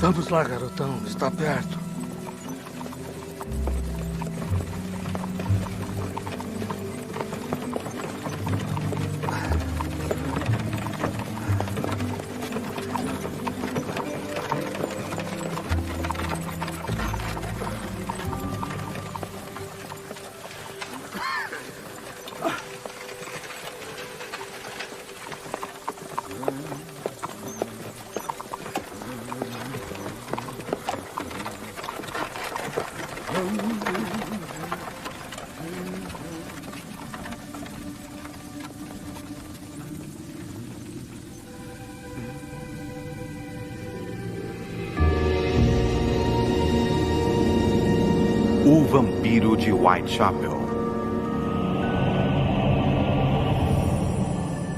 Vamos lá, garotão. Está perto. O Vampiro de Whitechapel.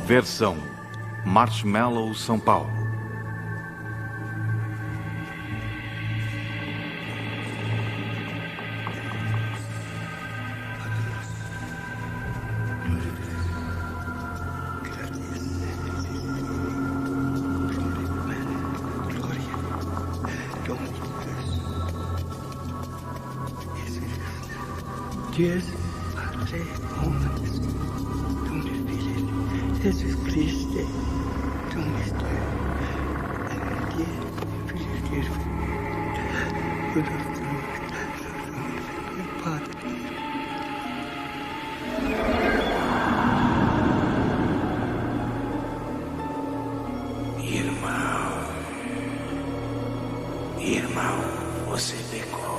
Versão Marshmallow, São Paulo. Dies Padre omnes, Domini Filii, Jesus Christe, Dominus Deus, Dies Filii Deus, Padre. Irmão, você pecou.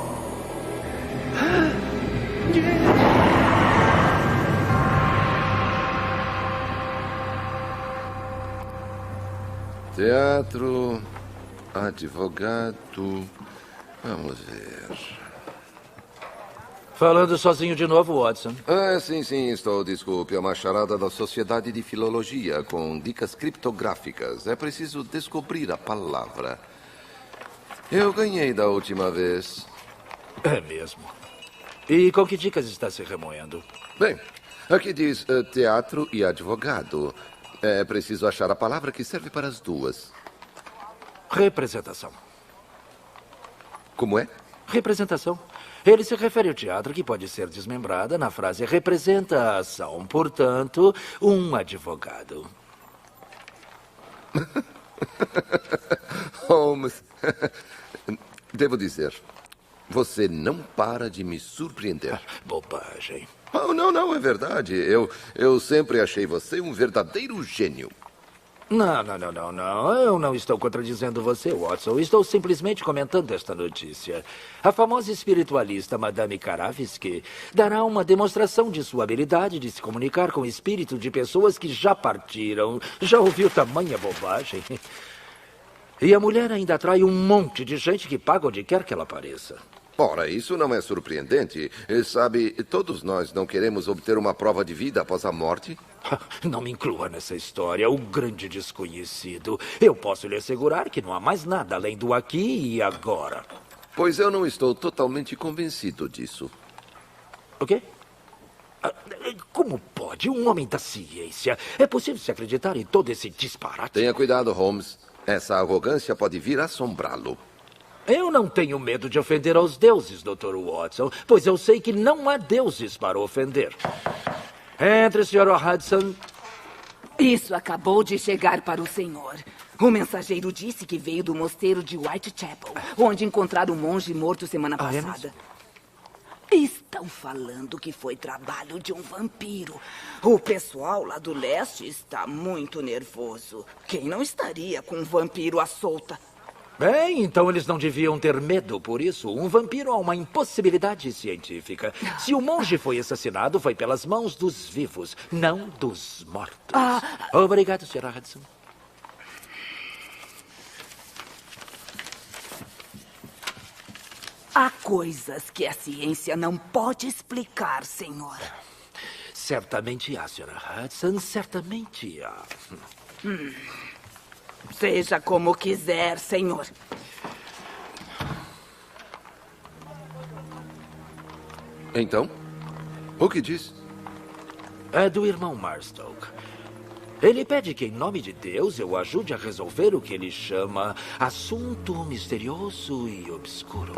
Teatro, advogado. Vamos ver. Falando sozinho de novo, Watson. Sim, estou. Desculpe. É uma charada da Sociedade de Filologia com dicas criptográficas. É preciso descobrir a palavra. Eu ganhei da última vez. É mesmo. E com que dicas está se remoendo? Bem, aqui diz teatro e advogado. É preciso achar a palavra que serve para as duas. Representação. Como é? Representação. Ele se refere ao teatro que pode ser desmembrada na frase representa a ação. Portanto, um advogado. Holmes, devo dizer, você não para de me surpreender. Bobagem. Oh, não, é verdade. Eu sempre achei você um verdadeiro gênio. Não. Eu não estou contradizendo você, Watson. Estou simplesmente comentando esta notícia. A famosa espiritualista Madame Karavsky dará uma demonstração de sua habilidade de se comunicar com o espírito de pessoas que já partiram. Já ouviu tamanha bobagem? E a mulher ainda atrai um monte de gente que paga onde quer que ela apareça. Ora, isso não é surpreendente. Sabe, todos nós não queremos obter uma prova de vida após a morte. Não me inclua nessa história, o grande desconhecido. Eu posso lhe assegurar que não há mais nada além do aqui e agora. Pois eu não estou totalmente convencido disso. O quê? Como pode? Um homem da ciência. É possível se acreditar em todo esse disparate? Tenha cuidado, Holmes. Essa arrogância pode vir a assombrá-lo. Eu não tenho medo de ofender aos deuses, Dr. Watson, pois eu sei que não há deuses para ofender. Entre, Sr. Hudson. Isso acabou de chegar para o senhor. O mensageiro disse que veio do mosteiro de Whitechapel, onde encontraram um monge morto semana passada. Estão falando que foi trabalho de um vampiro. O pessoal lá do leste está muito nervoso. Quem não estaria com um vampiro à solta? Bem, então eles não deviam ter medo por isso. Um vampiro é uma impossibilidade científica. Se o monge foi assassinado, foi pelas mãos dos vivos, não dos mortos. Obrigado, Sr. Hudson. Há coisas que a ciência não pode explicar, senhor. Certamente há, Sr. Hudson, certamente há. Seja como quiser, senhor. Então, o que diz? É do irmão Marstoke. Ele pede que, em nome de Deus, eu ajude a resolver o que ele chama assunto misterioso e obscuro.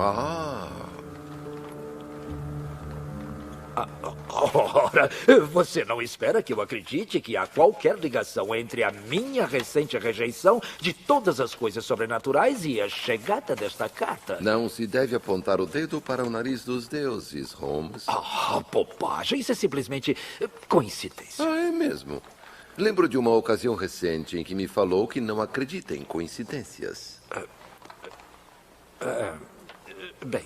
Ora, você não espera que eu acredite que há qualquer ligação entre a minha recente rejeição de todas as coisas sobrenaturais e a chegada desta carta? Não se deve apontar o dedo para o nariz dos deuses, Holmes. Bobagem. Isso é simplesmente coincidência. É mesmo. Lembro de uma ocasião recente em que me falou que não acredita em coincidências. Bem...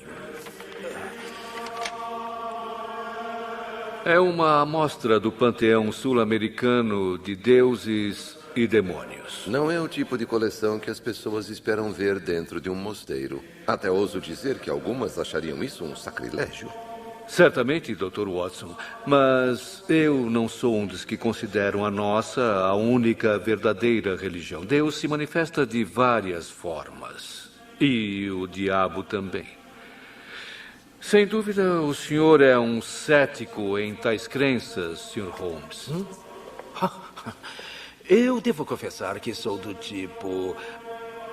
É uma amostra do panteão sul-americano de deuses e demônios. Não é o tipo de coleção que as pessoas esperam ver dentro de um mosteiro. Até ouso dizer que algumas achariam isso um sacrilégio. Certamente, Dr. Watson, mas eu não sou um dos que consideram a nossa a única verdadeira religião. Deus se manifesta de várias formas. E o diabo também. Sem dúvida, o senhor é um cético em tais crenças, Sr. Holmes. Eu devo confessar que sou do tipo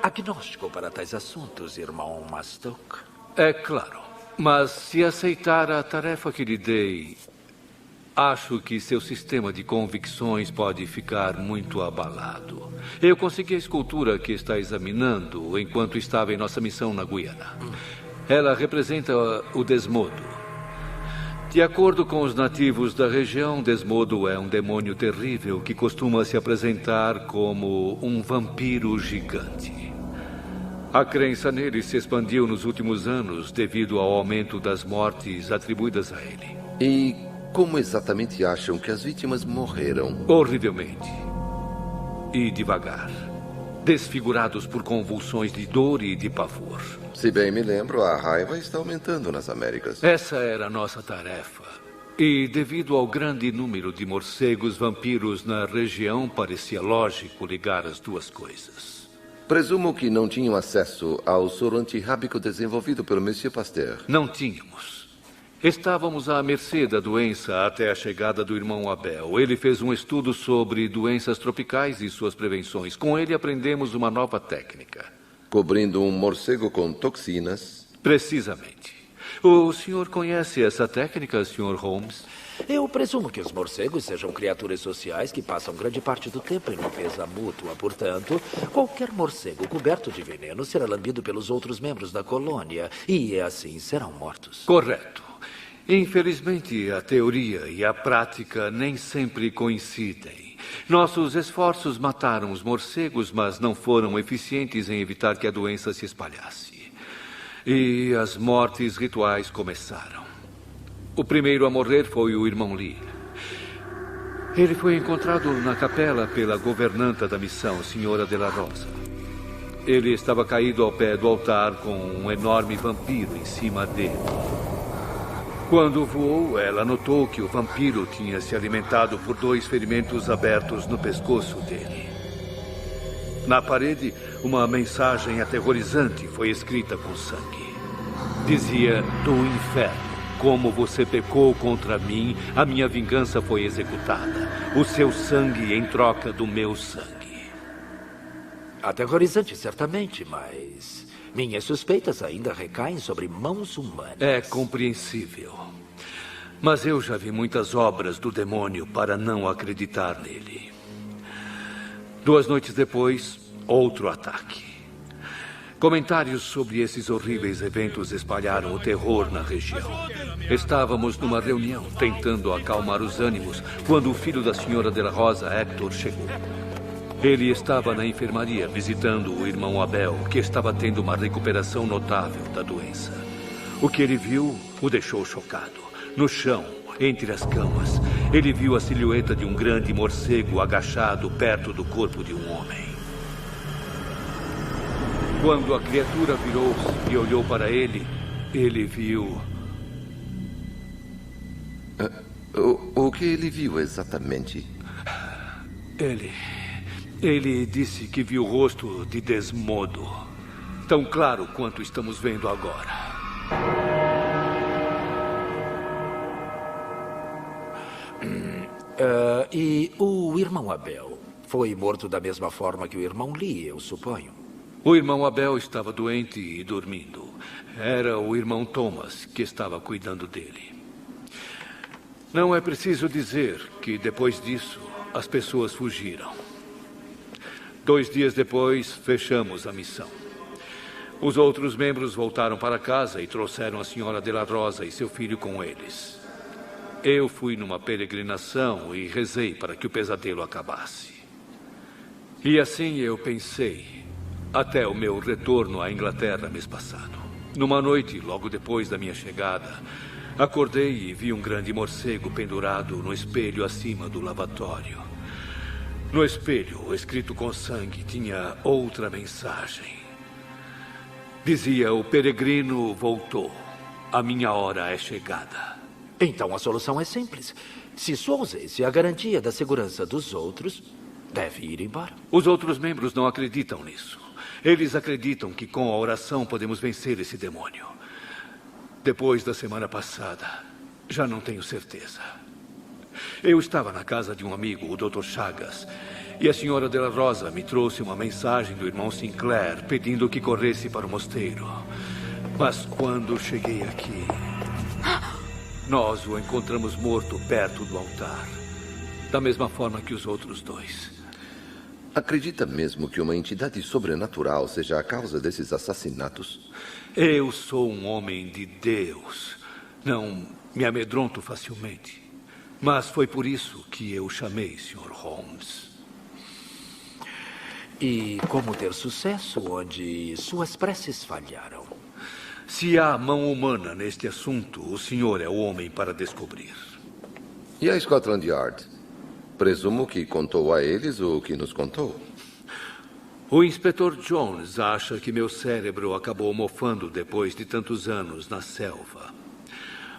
agnóstico para tais assuntos, irmão Mastoke. É claro, mas se aceitar a tarefa que lhe dei, acho que seu sistema de convicções pode ficar muito abalado. Eu consegui a escultura que está examinando enquanto estava em nossa missão na Guiana. Ela representa o Desmodo. De acordo com os nativos da região, Desmodo é um demônio terrível que costuma se apresentar como um vampiro gigante. A crença nele se expandiu nos últimos anos devido ao aumento das mortes atribuídas a ele. E como exatamente acham que as vítimas morreram? Horrivelmente. E devagar. Desfigurados por convulsões de dor e de pavor. Se bem me lembro, a raiva está aumentando nas Américas. Essa era a nossa tarefa. E devido ao grande número de morcegos vampiros na região, parecia lógico ligar as duas coisas. Presumo que não tinham acesso ao soro antirrábico desenvolvido pelo Monsieur Pasteur. Não tínhamos. Estávamos à mercê da doença até a chegada do irmão Abel. Ele fez um estudo sobre doenças tropicais e suas prevenções. Com ele aprendemos uma nova técnica. Cobrindo um morcego com toxinas. Precisamente. O senhor conhece essa técnica, Sr. Holmes? Eu presumo que os morcegos sejam criaturas sociais que passam grande parte do tempo em limpeza mútua. Portanto, qualquer morcego coberto de veneno será lambido pelos outros membros da colônia. E assim serão mortos. Correto. Infelizmente, a teoria e a prática nem sempre coincidem. Nossos esforços mataram os morcegos, mas não foram eficientes em evitar que a doença se espalhasse. E as mortes rituais começaram. O primeiro a morrer foi o irmão Lee. Ele foi encontrado na capela pela governanta da missão, Senhora de la Rosa. Ele estava caído ao pé do altar com um enorme vampiro em cima dele. Quando voou, ela notou que o vampiro tinha se alimentado por 2 ferimentos abertos no pescoço dele. Na parede, uma mensagem aterrorizante foi escrita com sangue. Dizia: do inferno, como você pecou contra mim, a minha vingança foi executada. O seu sangue em troca do meu sangue. Aterrorizante, certamente, mas minhas suspeitas ainda recaem sobre mãos humanas. É compreensível. Mas eu já vi muitas obras do demônio para não acreditar nele. 2 noites depois, outro ataque. Comentários sobre esses horríveis eventos espalharam o terror na região. Estávamos numa reunião, tentando acalmar os ânimos, quando o filho da senhora de la Rosa, Hector, chegou. Ele estava na enfermaria visitando o irmão Abel, que estava tendo uma recuperação notável da doença. O que ele viu o deixou chocado. No chão, entre as camas, ele viu a silhueta de um grande morcego agachado perto do corpo de um homem. Quando a criatura virou-se e olhou para ele, ele viu... O que ele viu exatamente? Ele disse que viu o rosto de Desmodo. Tão claro quanto estamos vendo agora. E o irmão Abel? foi morto da mesma forma que o irmão Lee, eu suponho. O irmão Abel estava doente e dormindo. Era o irmão Thomas que estava cuidando dele. Não é preciso dizer que, depois disso, as pessoas fugiram. 2 dias depois, fechamos a missão. Os outros membros voltaram para casa e trouxeram a senhora de la Rosa e seu filho com eles. Eu fui numa peregrinação e rezei para que o pesadelo acabasse. E assim eu pensei, até o meu retorno à Inglaterra mês passado. Numa noite, logo depois da minha chegada, acordei e vi um grande morcego pendurado no espelho acima do lavatório. No espelho, escrito com sangue, tinha outra mensagem. Dizia: o peregrino voltou. A minha hora é chegada. Então a solução é simples. Se sua ausência é a garantia da segurança dos outros, deve ir embora. Os outros membros não acreditam nisso. Eles acreditam que com a oração podemos vencer esse demônio. Depois da semana passada, já não tenho certeza. Eu estava na casa de um amigo, o Dr. Chagas, e a senhora de la Rosa me trouxe uma mensagem do irmão Sinclair pedindo que corresse para o mosteiro. Mas quando cheguei aqui, nós o encontramos morto perto do altar, da mesma forma que os outros 2. Acredita mesmo que uma entidade sobrenatural seja a causa desses assassinatos? Eu sou um homem de Deus. Não me amedronto facilmente. Mas foi por isso que eu chamei, Sr. Holmes. E como ter sucesso onde suas preces falharam? Se há mão humana neste assunto, o senhor é o homem para descobrir. E a Scotland Yard? Presumo que contou a eles o que nos contou. O inspetor Jones acha que meu cérebro acabou mofando depois de tantos anos na selva.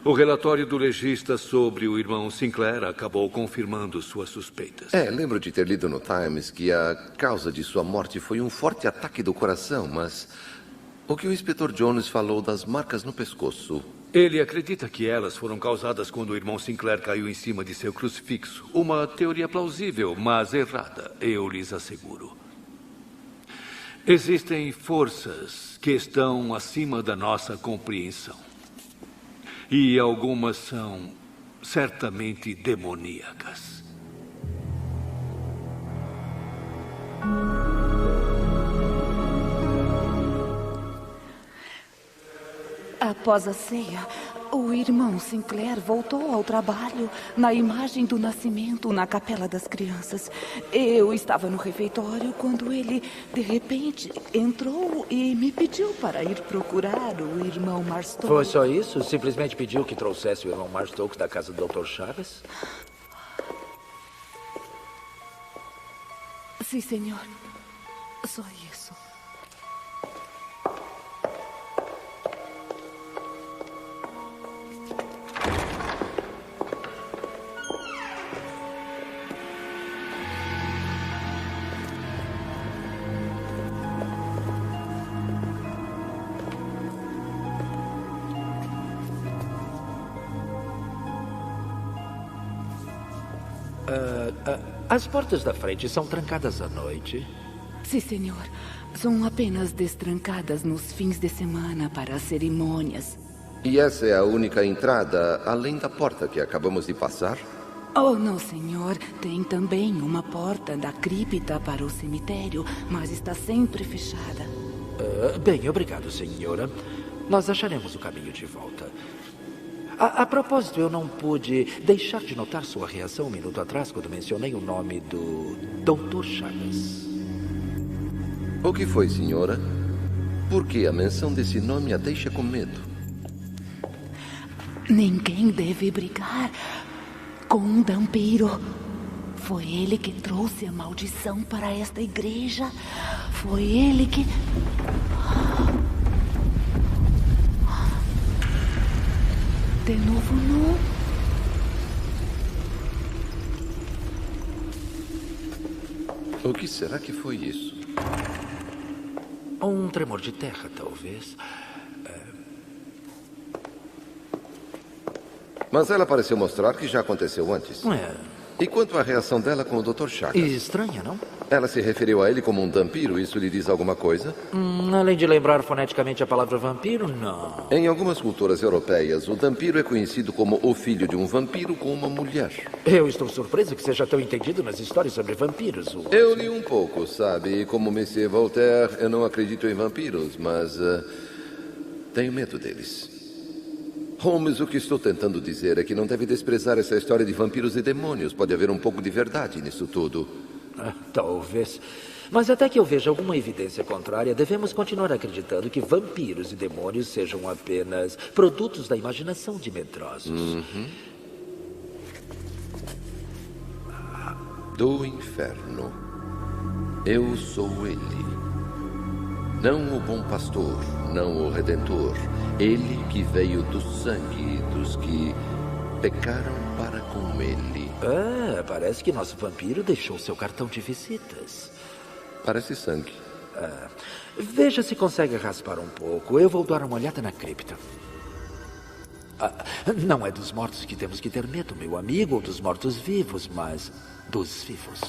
O relatório do legista sobre o irmão Sinclair acabou confirmando suas suspeitas. Lembro de ter lido no Times que a causa de sua morte foi um forte ataque do coração, mas o que o inspetor Jones falou das marcas no pescoço? Ele acredita que elas foram causadas quando o irmão Sinclair caiu em cima de seu crucifixo. Uma teoria plausível, mas errada, eu lhes asseguro. Existem forças que estão acima da nossa compreensão. E algumas são certamente demoníacas. Após a ceia, o irmão Sinclair voltou ao trabalho na imagem do nascimento na Capela das Crianças. Eu estava no refeitório quando ele, de repente, entrou e me pediu para ir procurar o irmão Marstokes. Foi só isso? Simplesmente pediu que trouxesse o irmão Marstokes da casa do Dr. Chagas? Sim, senhor. Só isso. As portas da frente são trancadas à noite? Sim, senhor. São apenas destrancadas nos fins de semana para as cerimônias. E essa é a única entrada, além da porta que acabamos de passar? Oh, não, senhor. Tem também uma porta da cripta para o cemitério, mas está sempre fechada. Bem, obrigado, senhora. Nós acharemos o caminho de volta. A propósito, eu não pude deixar de notar sua reação um minuto atrás quando mencionei o nome do Dr. Chagas. O que foi, senhora? Por que a menção desse nome a deixa com medo? Ninguém deve brigar com um vampiro. Foi ele que trouxe a maldição para esta igreja. Foi ele que... De novo, não. O que será que foi isso? Um tremor de terra, talvez. Mas ela pareceu mostrar que já aconteceu antes. E quanto à reação dela com o Dr. Chagas? Estranha, não? Ela se referiu a ele como um vampiro, isso lhe diz alguma coisa? Além de lembrar foneticamente a palavra vampiro, não. Em algumas culturas europeias, o vampiro é conhecido como o filho de um vampiro com uma mulher. Eu estou surpreso que seja tão entendido nas histórias sobre vampiros. Eu li um pouco, sabe? E como Monsieur Voltaire, eu não acredito em vampiros, mas tenho medo deles. Holmes, o que estou tentando dizer é que não deve desprezar essa história de vampiros e demônios. Pode haver um pouco de verdade nisso tudo. Talvez. Mas até que eu veja alguma evidência contrária, devemos continuar acreditando que vampiros e demônios sejam apenas produtos da imaginação de medrosos. Do inferno. Eu sou ele. Não o bom pastor, não o redentor. Ele que veio do sangue dos que pecaram para com ele. Parece que nosso vampiro deixou seu cartão de visitas. Parece sangue. Veja se consegue raspar um pouco. Eu vou dar uma olhada na cripta. Não é dos mortos que temos que ter medo, meu amigo, ou dos mortos-vivos, mas dos vivos.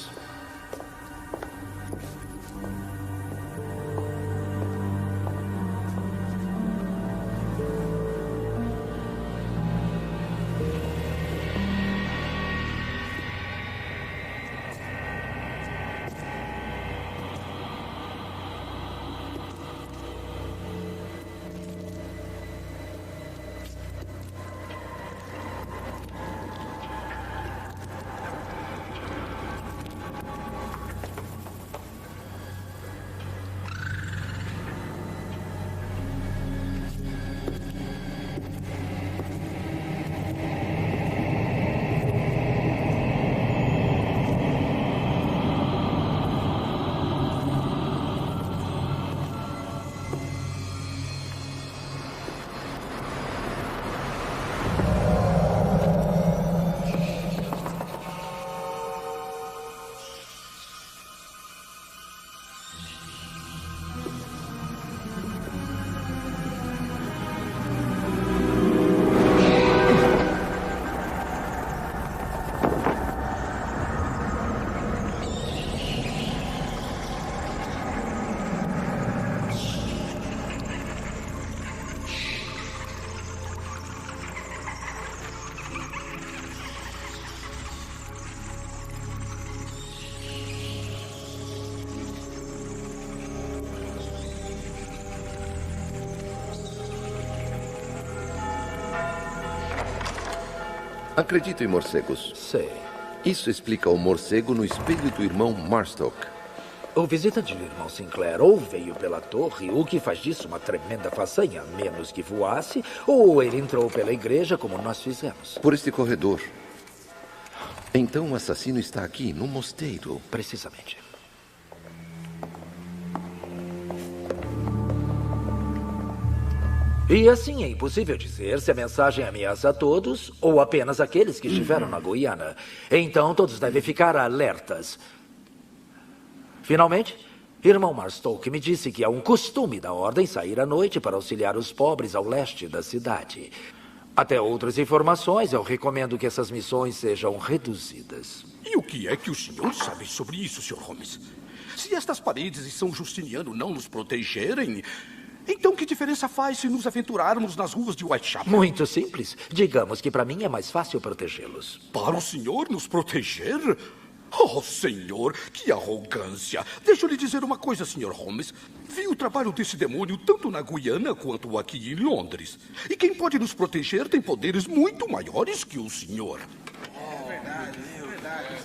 Acredito em morcegos. Sei. Isso explica o morcego no espelho do irmão Marstock. O visitante do irmão Sinclair ou veio pela torre, o que faz disso uma tremenda façanha, a menos que voasse, ou ele entrou pela igreja, como nós fizemos. Por este corredor. Então o assassino está aqui, no mosteiro. Precisamente. E assim é impossível dizer se a mensagem ameaça a todos ou apenas aqueles que estiveram na Guiana. Então todos devem ficar alertas. Finalmente, irmão Marstoke me disse que há um costume da ordem sair à noite para auxiliar os pobres ao leste da cidade. Até outras informações, eu recomendo que essas missões sejam reduzidas. E o que é que o senhor sabe sobre isso, Sr. Holmes? Se estas paredes e São Justiniano não nos protegerem, então que diferença faz se nos aventurarmos nas ruas de Whitechapel? Muito simples. Digamos que para mim é mais fácil protegê-los. Para o senhor nos proteger? Oh, senhor, que arrogância. Deixa eu lhe dizer uma coisa, Sr. Holmes. Vi o trabalho desse demônio tanto na Guiana quanto aqui em Londres. E quem pode nos proteger tem poderes muito maiores que o senhor.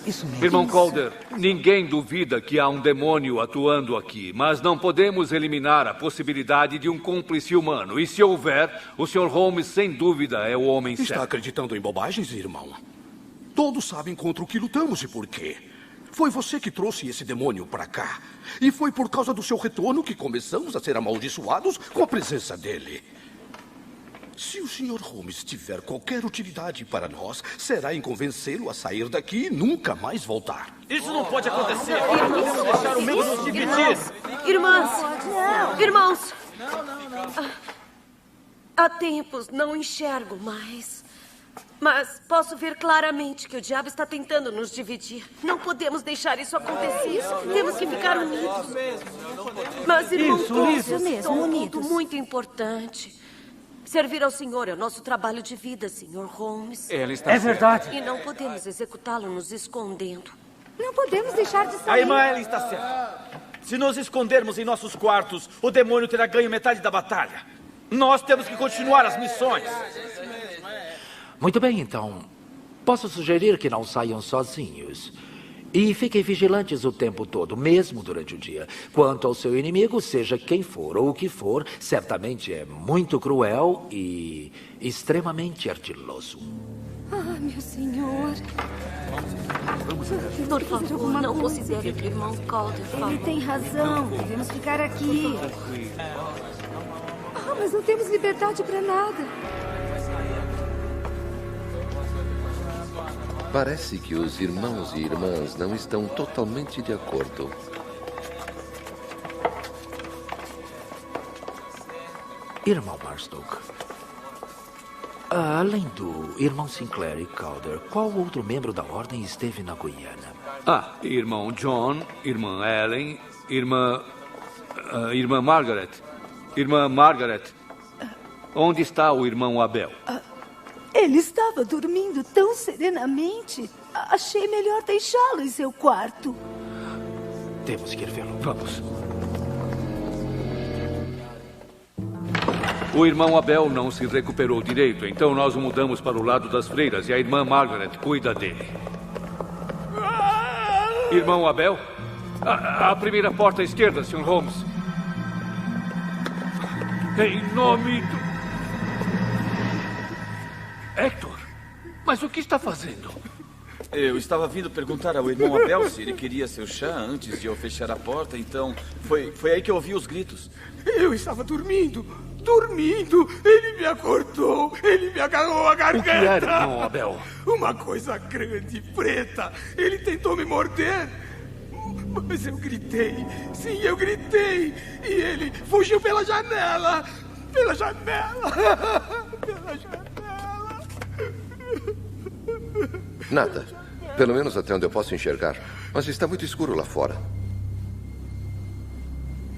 Isso mesmo. Irmão Calder, ninguém duvida que há um demônio atuando aqui, mas não podemos eliminar a possibilidade de um cúmplice humano. E se houver, o Sr. Holmes, sem dúvida, é o homem certo. Está acreditando em bobagens, irmão? Todos sabem contra o que lutamos e por quê. Foi você que trouxe esse demônio para cá. E foi por causa do seu retorno que começamos a ser amaldiçoados com a presença dele. Se o Sr. Holmes tiver qualquer utilidade para nós, será em convencê-lo a sair daqui e nunca mais voltar. Isso não pode acontecer. Vamos deixar o mundo se dividir. Irmãs, irmãos. Há tempos não enxergo mais. Mas posso ver claramente que o diabo está tentando nos dividir. Não podemos deixar isso acontecer. Temos que ficar unidos. Mas, irmão, Isso mesmo, unidos. Muito importante. Servir ao Senhor é o nosso trabalho de vida, Sr. Holmes. Ela está certa. Verdade. E não podemos executá-lo nos escondendo. Não podemos deixar de sair. A irmã Ellen está certa. Se nos escondermos em nossos quartos, o demônio terá ganho metade da batalha. Nós temos que continuar as missões. Muito bem, então. Posso sugerir que não saiam sozinhos. E fiquem vigilantes o tempo todo, mesmo durante o dia. Quanto ao seu inimigo, seja quem for ou o que for, certamente é muito cruel e extremamente ardiloso. Ah, meu senhor. Por favor, não considere que o irmão Calder falou. Ele tem razão. Devemos ficar aqui. Ah, mas não temos liberdade para nada. Parece que os irmãos e irmãs não estão totalmente de acordo. Irmão Marstoke, além do irmão Sinclair e Calder, qual outro membro da ordem esteve na Guiana? Irmão John, irmã Ellen, irmã Margaret. Irmã Margaret, onde está o irmão Abel? Ele estava dormindo tão serenamente. Achei melhor deixá-lo em seu quarto. Temos que ir vê-lo. Vamos. O irmão Abel não se recuperou direito, então nós o mudamos para o lado das freiras e a irmã Margaret cuida dele. Irmão Abel? A primeira porta à esquerda, Sr. Holmes. Em nome do... Hector, mas o que está fazendo? Eu estava vindo perguntar ao irmão Abel se ele queria seu chá antes de eu fechar a porta, então foi aí que eu ouvi os gritos. Eu estava dormindo. Ele me acordou. Ele me agarrou a garganta. O que era, irmão Abel? Uma coisa grande, preta. Ele tentou me morder. Mas eu gritei. Sim, eu gritei. E ele fugiu pela janela. Pela janela. Pela janela. Nada. Pelo menos até onde eu posso enxergar. Mas está muito escuro lá fora.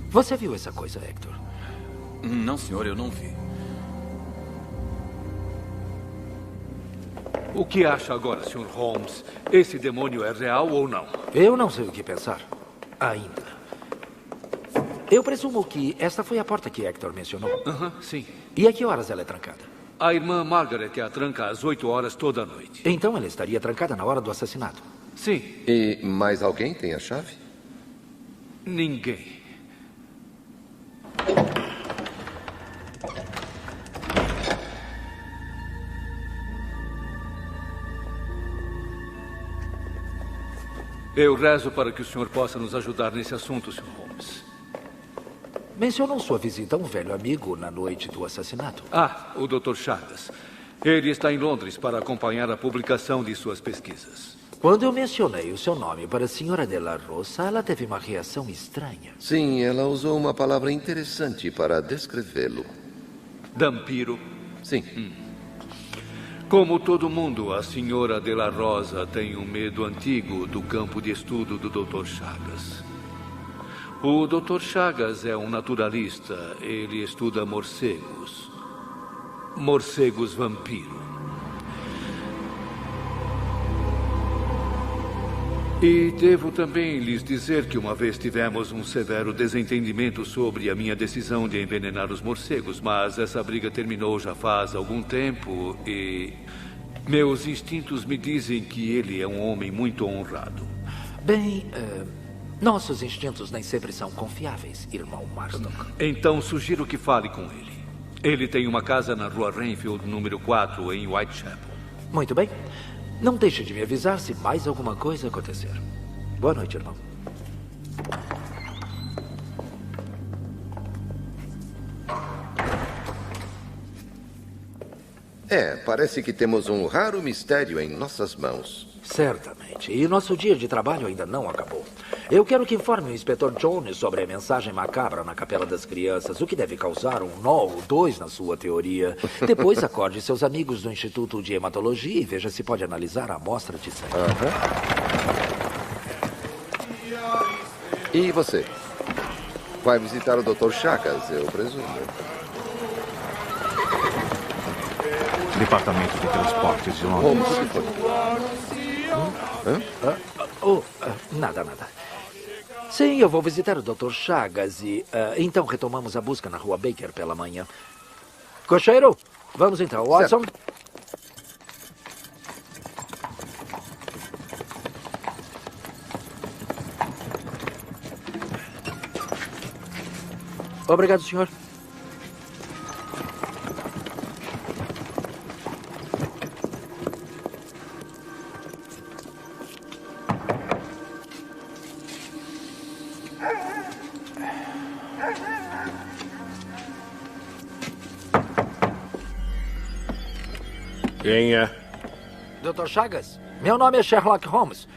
Você viu essa coisa, Hector? Não, senhor, eu não vi. O que acha agora, Sr. Holmes? Esse demônio é real ou não? Eu não sei o que pensar. Ainda. Eu presumo que esta foi a porta que Hector mencionou. Sim. E a que horas ela é trancada? A irmã Margaret a tranca às 8 horas toda noite. Então ela estaria trancada na hora do assassinato? Sim. E mais alguém tem a chave? Ninguém. Eu rezo para que o senhor possa nos ajudar nesse assunto, Sr. Holmes. Mencionou sua visita a um velho amigo na noite do assassinato. O Dr. Chagas. Ele está em Londres para acompanhar a publicação de suas pesquisas. Quando eu mencionei o seu nome para a senhora de la Rosa, ela teve uma reação estranha. Sim, ela usou uma palavra interessante para descrevê-lo. Dampiro? Sim. Como todo mundo, a senhora de la Rosa tem um medo antigo do campo de estudo do Dr. Chagas. O Dr. Chagas é um naturalista. Ele estuda morcegos. Morcegos vampiro. E devo também lhes dizer que uma vez tivemos um severo desentendimento sobre a minha decisão de envenenar os morcegos, mas essa briga terminou já faz algum tempo e meus instintos me dizem que ele é um homem muito honrado. Bem, nossos instintos nem sempre são confiáveis, irmão Marstoke. Então sugiro que fale com ele. Ele tem uma casa na rua Renfield, número 4, em Whitechapel. Muito bem. Não deixe de me avisar se mais alguma coisa acontecer. Boa noite, irmão. Parece que temos um raro mistério em nossas mãos. Certamente. E nosso dia de trabalho ainda não acabou. Eu quero que informe o Inspetor Jones sobre a mensagem macabra na Capela das Crianças, o que deve causar um nó ou dois na sua teoria. Depois acorde seus amigos do Instituto de Hematologia e veja se pode analisar a amostra de sangue. E você? Vai visitar o Dr. Chagas, eu presumo. Departamento de Transportes de Londres. Nada. Sim, eu vou visitar o Dr. Chagas e... então retomamos a busca na Rua Baker pela manhã. Cocheiro, vamos então. Watson? Certo. Obrigado, senhor. Quem é? Dr. Chagas, meu nome é Sherlock Holmes.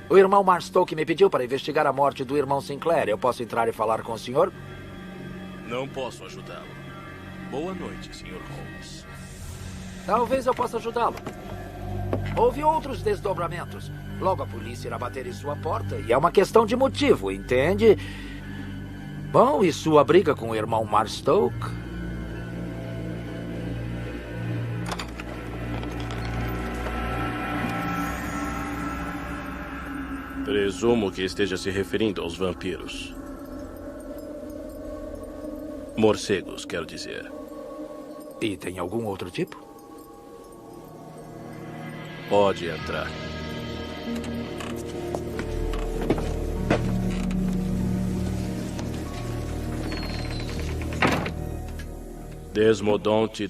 O irmão Marstoke me pediu para investigar a morte do irmão Sinclair. Eu posso entrar e falar com o senhor? Não posso ajudá-lo. Boa noite, Sr. Holmes. Talvez eu possa ajudá-lo. Houve outros desdobramentos. Logo a polícia irá bater em sua porta e é uma questão de motivo, entende? Bom, e sua briga com o irmão Marstoke? Presumo que esteja se referindo aos vampiros. Morcegos, quero dizer. E tem algum outro tipo? Pode entrar. Desmodonte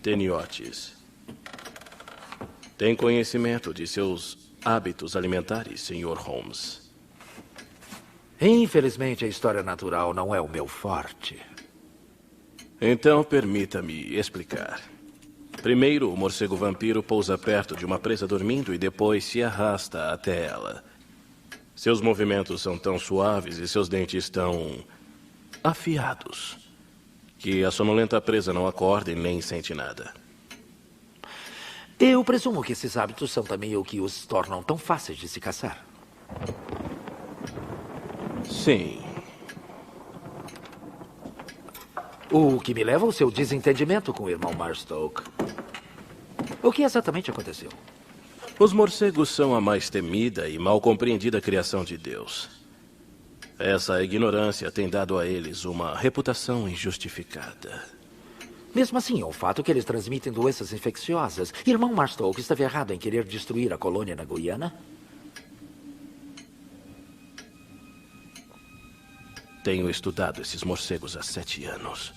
teniotis. Tem conhecimento de seus hábitos alimentares, Sr. Holmes? Infelizmente, a história natural não é o meu forte. Então, permita-me explicar. Primeiro, o morcego vampiro pousa perto de uma presa dormindo e depois se arrasta até ela. Seus movimentos são tão suaves e seus dentes tão afiados que a sonolenta presa não acorda e nem sente nada. Eu presumo que esses hábitos são também o que os tornam tão fáceis de se caçar. Sim. O que me leva ao seu desentendimento com o irmão Marstoke. O que exatamente aconteceu? Os morcegos são a mais temida e mal compreendida criação de Deus. Essa ignorância tem dado a eles uma reputação injustificada. Mesmo assim, é um fato que eles transmitem doenças infecciosas. Irmão Marstoke estava errado em querer destruir a colônia na Guiana? Tenho estudado esses morcegos há 7 anos.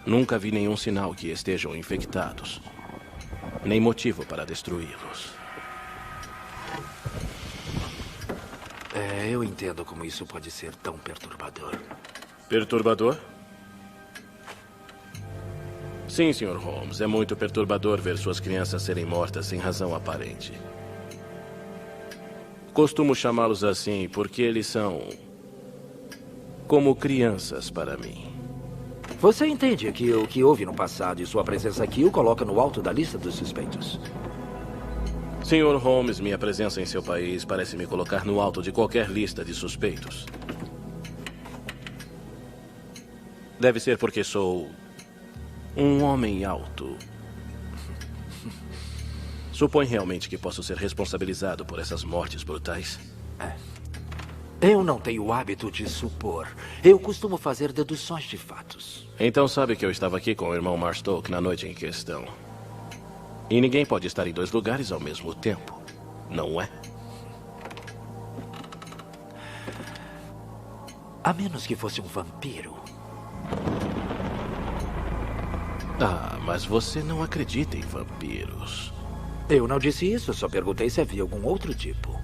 Nunca vi nenhum sinal que estejam infectados. Nem motivo para destruí-los. Eu entendo como isso pode ser tão perturbador. Perturbador? Sim, Sr. Holmes. É muito perturbador ver suas crianças serem mortas sem razão aparente. Costumo chamá-los assim porque eles são como crianças para mim. Você entende que o que houve no passado e sua presença aqui o coloca no alto da lista dos suspeitos? Sr. Holmes, minha presença em seu país parece me colocar no alto de qualquer lista de suspeitos. Deve ser porque sou um homem alto. Supõe realmente que posso ser responsabilizado por essas mortes brutais? Eu não tenho o hábito de supor. Eu costumo fazer deduções de fatos. Então sabe que eu estava aqui com o irmão Marstoke na noite em questão. E ninguém pode estar em 2 lugares ao mesmo tempo, não é? A menos que fosse um vampiro. Ah, mas você não acredita em vampiros. Eu não disse isso, só perguntei se havia algum outro tipo.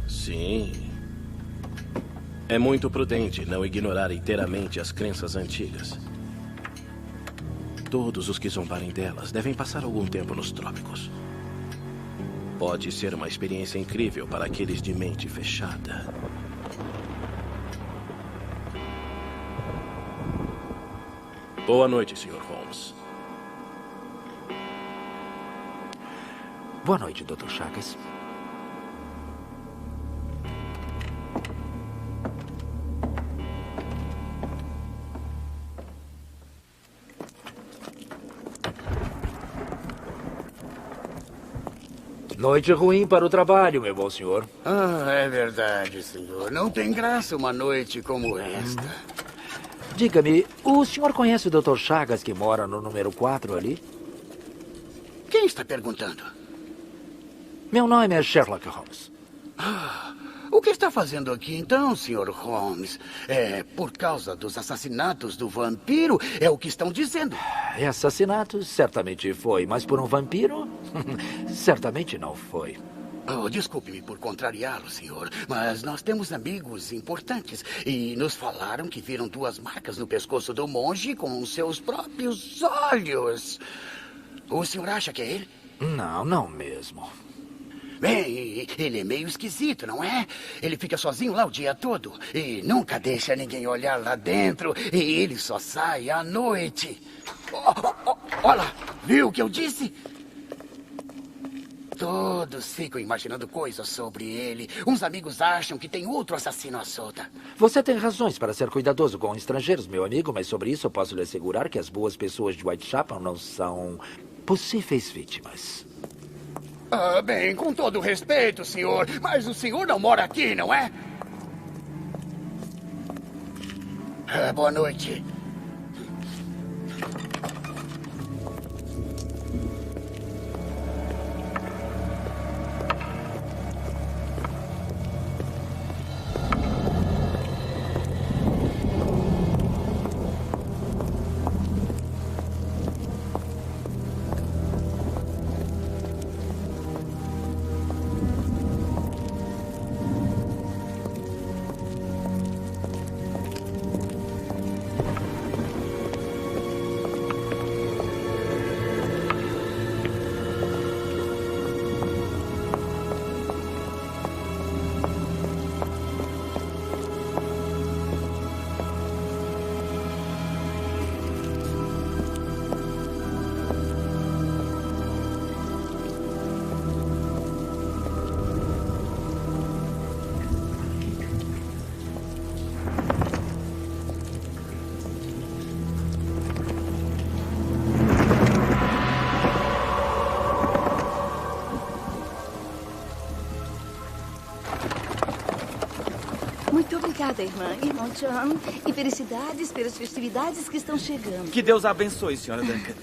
Sim. É muito prudente não ignorar inteiramente as crenças antigas. todos os que zombarem delas devem passar algum tempo nos trópicos. Pode ser uma experiência incrível para aqueles de mente fechada. Boa noite, Sr. Holmes. Boa noite, Dr. Chagas. Noite ruim para o trabalho, meu bom senhor. Ah, é verdade, senhor. Não tem graça uma noite como esta. Diga-me, o senhor conhece o Dr. Chagas que mora no número 4 ali? Quem está perguntando? Meu nome é Sherlock Holmes. Ah, o que está fazendo aqui então, Sr. Holmes? É por causa dos assassinatos do vampiro? É o que estão dizendo. Assassinato certamente foi, mas por um vampiro? Certamente não foi. Oh, desculpe-me por contrariá-lo, senhor, mas nós temos amigos importantes e nos falaram que viram 2 marcas no pescoço do monge com seus próprios olhos. O senhor acha que é ele? Não, não mesmo. Bem, ele é meio esquisito, não é? Ele fica sozinho lá o dia todo e nunca deixa ninguém olhar lá dentro e ele só sai à noite. Olha, viu o que eu disse? Todos ficam imaginando coisas sobre ele. Uns amigos acham que tem outro assassino à solta. Você tem razões para ser cuidadoso com estrangeiros, meu amigo, mas sobre isso eu posso lhe assegurar que as boas pessoas de Whitechapel não são possíveis vítimas. Ah, bem, com todo respeito, senhor, mas o senhor não mora aqui, não é? Ah, boa noite. Muito obrigada, irmão John. E felicidades pelas festividades que estão chegando. Que Deus a abençoe, senhora Duncan.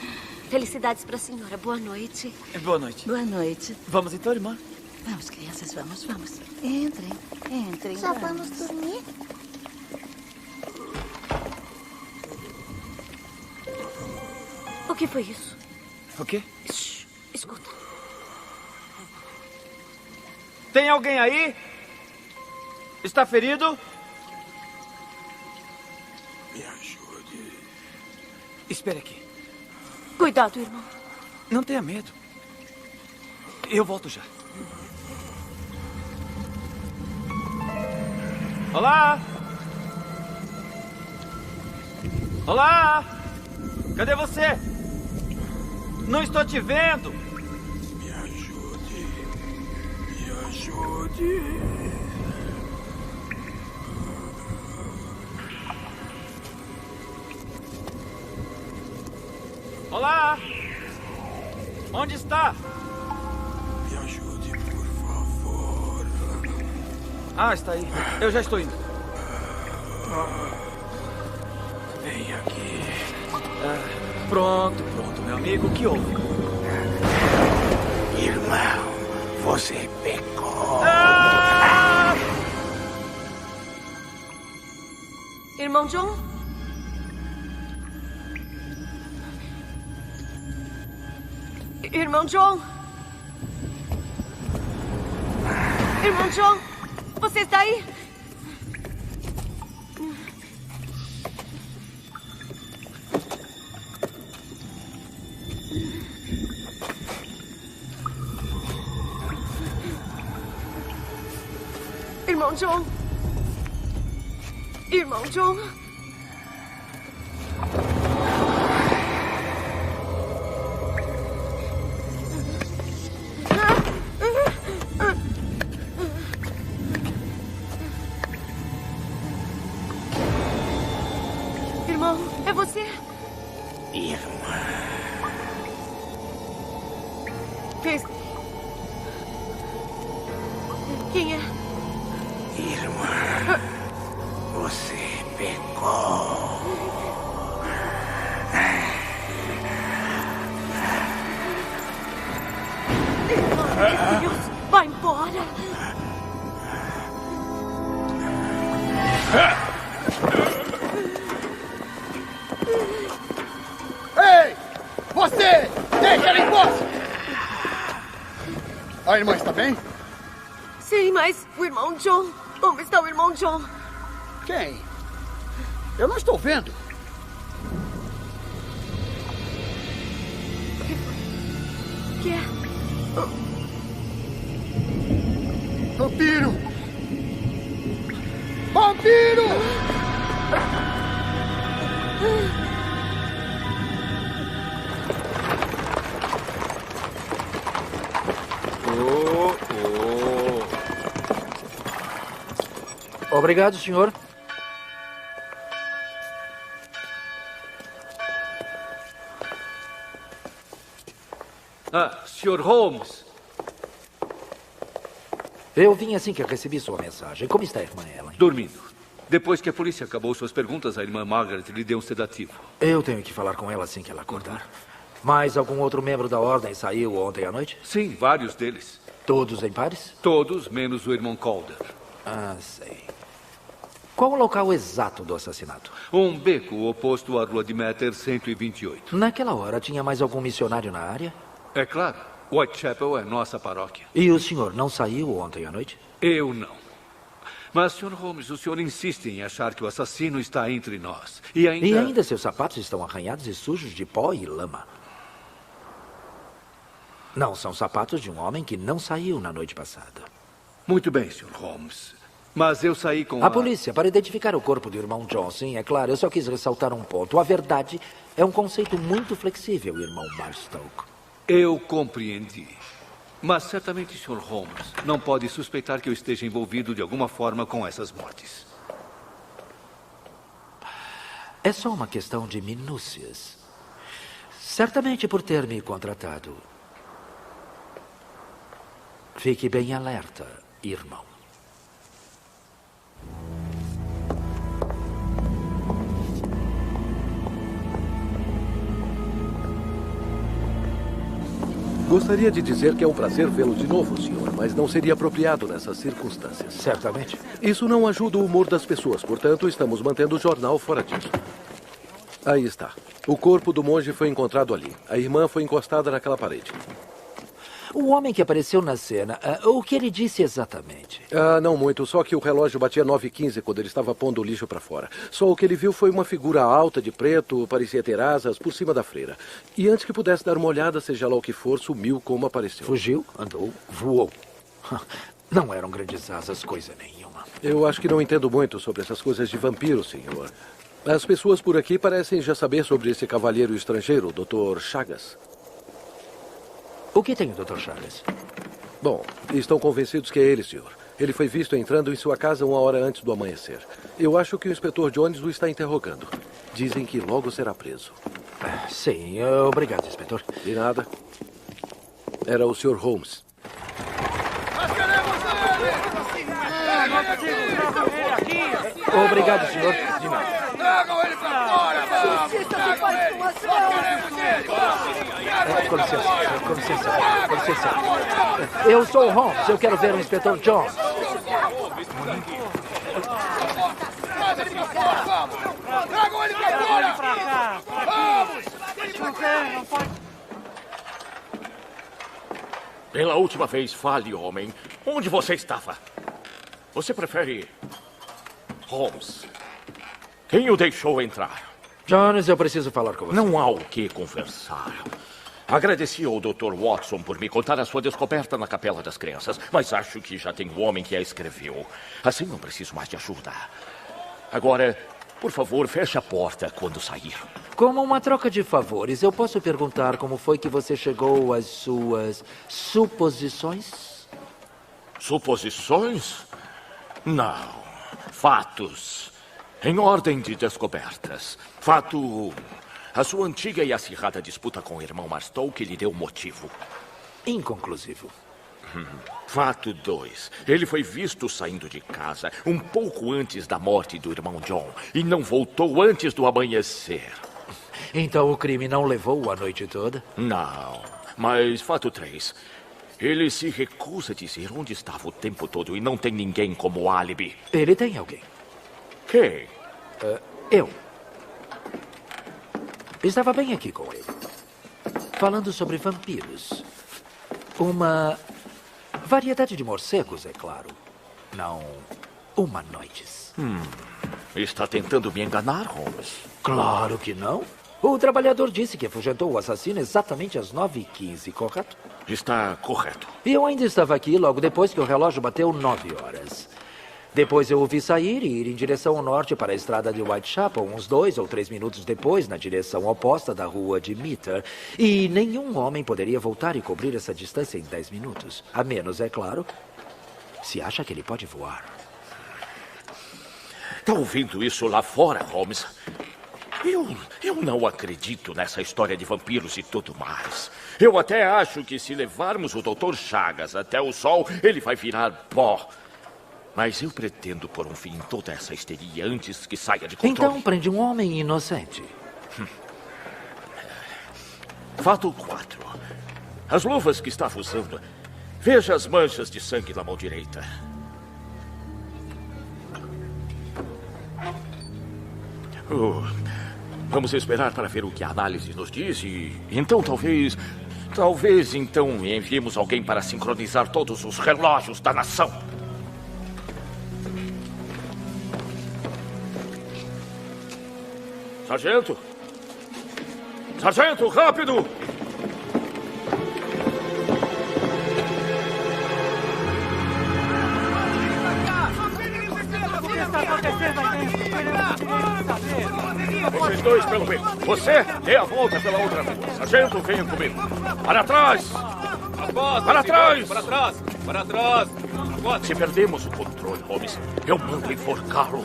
Felicidades para a senhora. Boa noite. Boa noite. Boa noite. Vamos então, irmã? Vamos, crianças, vamos. Entrem. Já vamos dormir? O que foi isso? O quê? Shhh, escuta. Tem alguém aí? Está ferido? Me ajude. Espere aqui. Cuidado, irmão. Não tenha medo. Eu volto já. Olá! Olá! Cadê você? Não estou te vendo! Me ajude. Me ajude. Olá! Onde está? Me ajude, por favor. Ah, está aí. Eu já estou indo. Vem aqui. Pronto, meu amigo. O que houve? Irmão, você pecou. Irmão John? Irmão John? Irmão John? Você está aí? Irmão John. Irmão John. Irmão, é você? Irmã. Quem é? Irmã, você pecou. Meu Deus, vai embora. Ei! Você! Deixa ela em posse! A irmã está bem? Sim, mas o irmão John... Onde está o irmão John? Quem? Eu não estou vendo. O que é? Vampiro! Vampiro! Obrigado, senhor. Sr. Holmes. Eu vim assim que recebi sua mensagem. Como está a irmã Ellen? Dormindo. Depois que a polícia acabou suas perguntas, a irmã Margaret lhe deu um sedativo. Eu tenho que falar com ela assim que ela acordar. Mais algum outro membro da ordem saiu ontem à noite? Sim, vários deles. Todos em pares? Todos, menos o irmão Calder. Ah, sei. Qual o local exato do assassinato? Um beco oposto à Rua de Metter 128. Naquela hora, tinha mais algum missionário na área? É claro. Whitechapel é nossa paróquia. E o senhor não saiu ontem à noite? Eu não. Mas, Sr. Holmes, o senhor insiste em achar que o assassino está entre nós. E ainda seus sapatos estão arranhados e sujos de pó e lama. Não são sapatos de um homem que não saiu na noite passada. Muito bem, Sr. Holmes. Mas eu saí com a polícia para identificar o corpo do irmão John. Sim, é claro. Eu só quis ressaltar um ponto. A verdade é um conceito muito flexível, irmão Barstow. Eu compreendi. Mas certamente, Sr. Holmes, não pode suspeitar que eu esteja envolvido de alguma forma com essas mortes. É só uma questão de minúcias. Certamente por ter me contratado. Fique bem alerta, irmão. Gostaria de dizer que é um prazer vê-lo de novo, senhor, mas não seria apropriado nessas circunstâncias. Certamente. Isso não ajuda o humor das pessoas, portanto, estamos mantendo o jornal fora disso. Aí está. O corpo do monge foi encontrado ali. A irmã foi encostada naquela parede. O homem que apareceu na cena, o que ele disse exatamente? Não muito, só que o relógio batia 9h15 quando ele estava pondo o lixo para fora. Só o que ele viu foi uma figura alta de preto, parecia ter asas, por cima da freira. E antes que pudesse dar uma olhada, seja lá o que for, sumiu como apareceu. Fugiu, andou, voou. Não eram grandes asas, coisa nenhuma. Eu acho que não entendo muito sobre essas coisas de vampiro, senhor. As pessoas por aqui parecem já saber sobre esse cavalheiro estrangeiro, o Dr. Chagas. O que tem o Dr. Chagas? Bom, estão convencidos que é ele, senhor. Ele foi visto entrando em sua casa 1 hora antes do amanhecer. Eu acho que o inspetor Jones o está interrogando. Dizem que logo será preso. Sim, obrigado, inspetor. De nada. Era o Sr. Holmes. Nós queremos ele! Obrigado, senhor. De nada. Tragam ele pra fora, vamos! Com licença. Eu sou o Holmes, eu quero ver o inspetor Jones. Traz ele pra fora, vamos! Tragam ele pra fora! Vamos! Não pode. Pela última vez, fale, homem. Onde você estava? Você prefere Holmes? Quem o deixou entrar? Jones, eu preciso falar com você. Não há o que conversar. Agradeci ao Dr. Watson por me contar a sua descoberta na Capela das Crianças, mas acho que já tem um homem que a escreveu. Assim não preciso mais de ajuda. Agora, por favor, feche a porta quando sair. Como uma troca de favores, eu posso perguntar como foi que você chegou às suas suposições? Suposições? Não. Fatos. Em ordem de descobertas. Fato 1. A sua antiga e acirrada disputa com o irmão Marstow que lhe deu motivo. Inconclusivo. Fato 2. Ele foi visto saindo de casa um pouco antes da morte do irmão John e não voltou antes do amanhecer. Então o crime não levou a noite toda? Não. Mas fato 3. Ele se recusa a dizer onde estava o tempo todo e não tem ninguém como álibi. Ele tem alguém. Quem? Eu. Estava bem aqui com ele. Falando sobre vampiros. Uma variedade de morcegos, é claro. Não humanoides. Está tentando me enganar, Holmes? Claro que não. O trabalhador disse que afugentou o assassino exatamente às 9h15, correto? Está correto. E eu ainda estava aqui logo depois que o relógio bateu 9 horas. Depois eu o vi sair e ir em direção ao norte para a estrada de Whitechapel, uns 2 ou 3 minutos depois, na direção oposta da rua de Meter. E nenhum homem poderia voltar e cobrir essa distância em 10 minutos. A menos, é claro, se acha que ele pode voar. Está ouvindo isso lá fora, Holmes? Eu não acredito nessa história de vampiros e tudo mais. Eu até acho que se levarmos o Dr. Chagas até o sol, ele vai virar pó. Mas eu pretendo pôr um fim em toda essa histeria antes que saia de controle. Então prende um homem inocente. Fato 4. As luvas que estava usando. Veja as manchas de sangue na mão direita. Vamos esperar para ver o que a análise nos diz e então talvez então enviemos alguém para sincronizar todos os relógios da nação. Sargento! Sargento, rápido! Vocês dois pelo meio. Você dê a volta pela outra rua. Sargento, venha comigo. Para trás! Para trás! Para trás! Para trás! Se perdemos o controle, Holmes, eu mando enforcá-lo.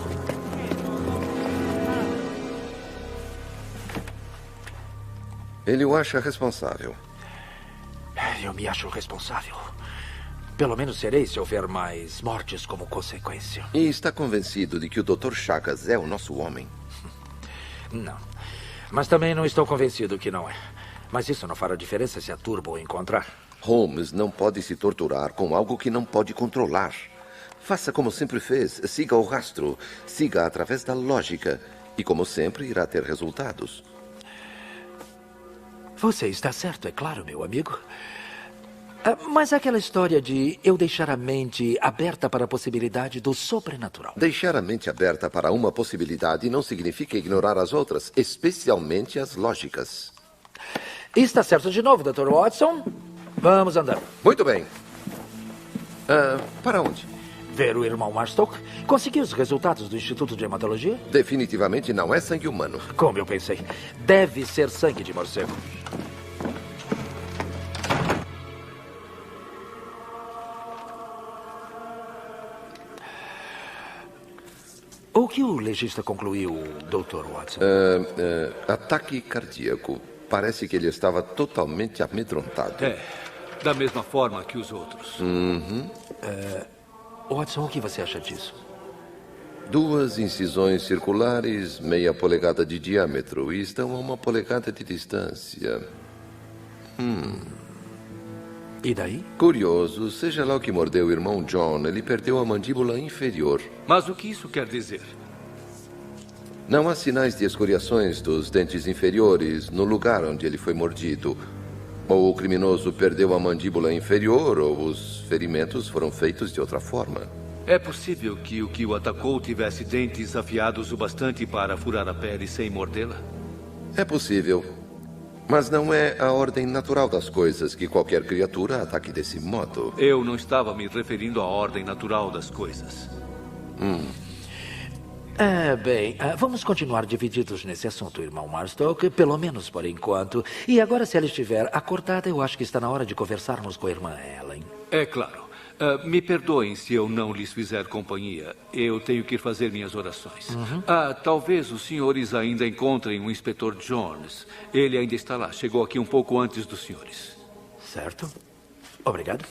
Ele o acha responsável. Eu me acho responsável. Pelo menos serei se houver mais mortes como consequência. E está convencido de que o Dr. Chagas é o nosso homem? Não. Mas também não estou convencido que não é. Mas isso não fará diferença se a Turbo o encontrar. Holmes não pode se torturar com algo que não pode controlar. Faça como sempre fez. Siga o rastro. Siga através da lógica. E como sempre, irá ter resultados. Você está certo, é claro, meu amigo. Mas aquela história de eu deixar a mente aberta para a possibilidade do sobrenatural. Deixar a mente aberta para uma possibilidade não significa ignorar as outras, especialmente as lógicas. Está certo de novo, Dr. Watson. Vamos andar. Muito bem. Para onde? Ver o irmão Marstock. Conseguiu os resultados do Instituto de Hematologia? Definitivamente não é sangue humano. Como eu pensei. Deve ser sangue de morcego. O que o legista concluiu, Dr. Watson? Ataque cardíaco. Parece que ele estava totalmente amedrontado. Da mesma forma que os outros. Watson, o que você acha disso? 2 incisões circulares, meia polegada de diâmetro, e estão a 1 polegada de distância. E daí? Curioso, seja lá o que mordeu o irmão John, ele perdeu a mandíbula inferior. Mas o que isso quer dizer? Não há sinais de escoriações dos dentes inferiores no lugar onde ele foi mordido. Ou o criminoso perdeu a mandíbula inferior, ou os ferimentos foram feitos de outra forma. É possível que o que o atacou tivesse dentes afiados o bastante para furar a pele sem mordê-la? É possível. Mas não é a ordem natural das coisas que qualquer criatura ataque desse modo. Eu não estava me referindo à ordem natural das coisas. Vamos continuar divididos nesse assunto, irmão Marstoke, pelo menos por enquanto. E agora, se ela estiver acordada, eu acho que está na hora de conversarmos com a irmã Ellen. É claro. Me perdoem se eu não lhes fizer companhia. Eu tenho que ir fazer minhas orações. Talvez os senhores ainda encontrem o inspetor Jones. Ele ainda está lá. Chegou aqui um pouco antes dos senhores. Certo. Obrigado.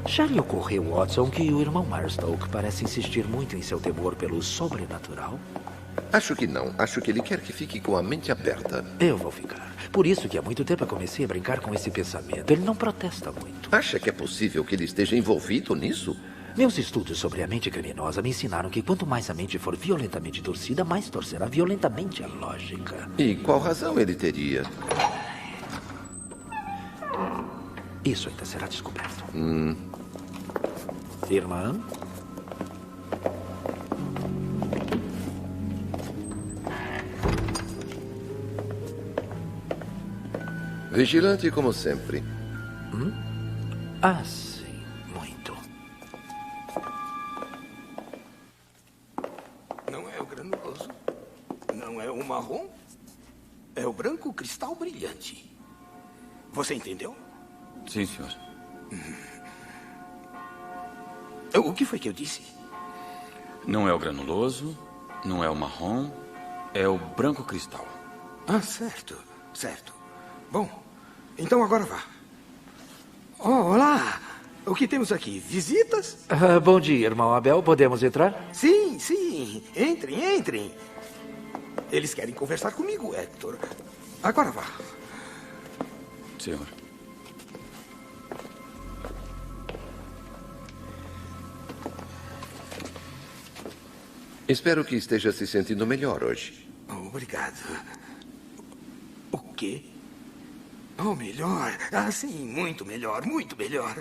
Já lhe ocorreu, Watson, que o irmão Marstoke parece insistir muito em seu temor pelo sobrenatural? Acho que não. Acho que ele quer que fique com a mente aberta. Eu vou ficar. Por isso que há muito tempo eu comecei a brincar com esse pensamento. Ele não protesta muito. Acha que é possível que ele esteja envolvido nisso? Meus estudos sobre a mente criminosa me ensinaram que quanto mais a mente for violentamente torcida, mais torcerá violentamente a lógica. E qual razão ele teria? Isso ainda será descoberto. Irmã? Vigilante como sempre. Sim. Muito. Não é o granuloso. Não é o marrom. É o branco cristal brilhante. Você entendeu? Sim, senhor. O que foi que eu disse? Não é o granuloso, não é o marrom, é o branco cristal. Certo, certo. Bom, então agora vá. Olá! O que temos aqui? Visitas? Bom dia, irmão Abel. Podemos entrar? Sim. Entrem. Eles querem conversar comigo, Hector. Agora vá. Senhor. Espero que esteja se sentindo melhor hoje. Obrigado. O quê? Melhor. Sim, muito melhor, muito melhor.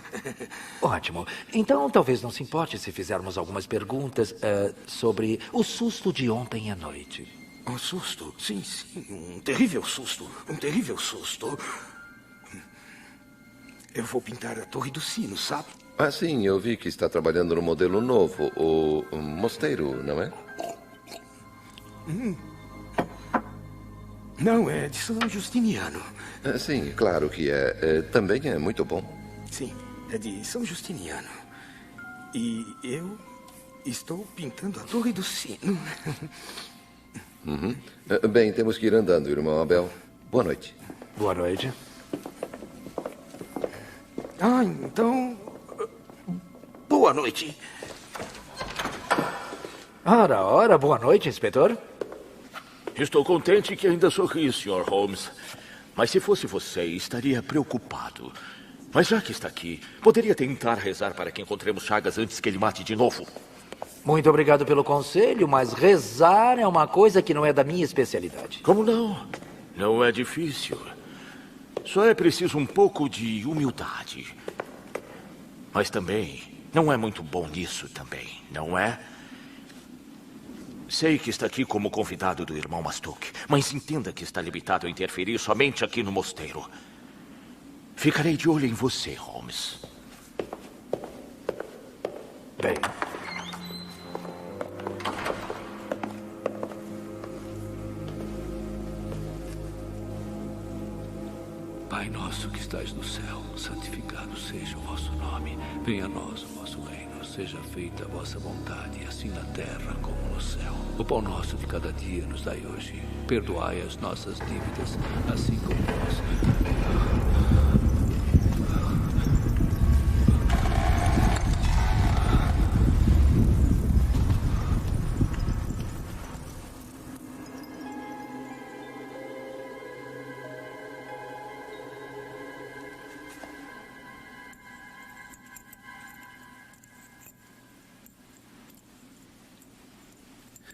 Ótimo. Então, talvez não se importe se fizermos algumas perguntas sobre o susto de ontem à noite. Um susto? Sim. Um terrível susto. Eu vou pintar a Torre do Sino, sabe? Sim, eu vi que está trabalhando no modelo novo, o mosteiro, não é? Não, é de São Justiniano. Sim, claro que é. Também é muito bom. Sim, é de São Justiniano. E eu estou pintando a Torre do Sino. Bem, temos que ir andando, irmão Abel. Boa noite. Boa noite. Então... Boa noite. Ora, boa noite, inspetor. Estou contente que ainda sorri, Sr. Holmes. Mas se fosse você, estaria preocupado. Mas já que está aqui, poderia tentar rezar para que encontremos Chagas antes que ele mate de novo. Muito obrigado pelo conselho, mas rezar é uma coisa que não é da minha especialidade. Como não? Não é difícil. Só é preciso um pouco de humildade. Mas também, não é muito bom nisso também, não é? Sei que está aqui como convidado do irmão Marstoke, mas entenda que está limitado a interferir somente aqui no mosteiro. Ficarei de olho em você, Holmes. Bem... Pai nosso que estais no céu, santificado seja o vosso nome. Venha a nós o vosso reino. Seja feita a vossa vontade, assim na terra como no céu. O pão nosso de cada dia nos dai hoje. Perdoai as nossas dívidas, assim como nós...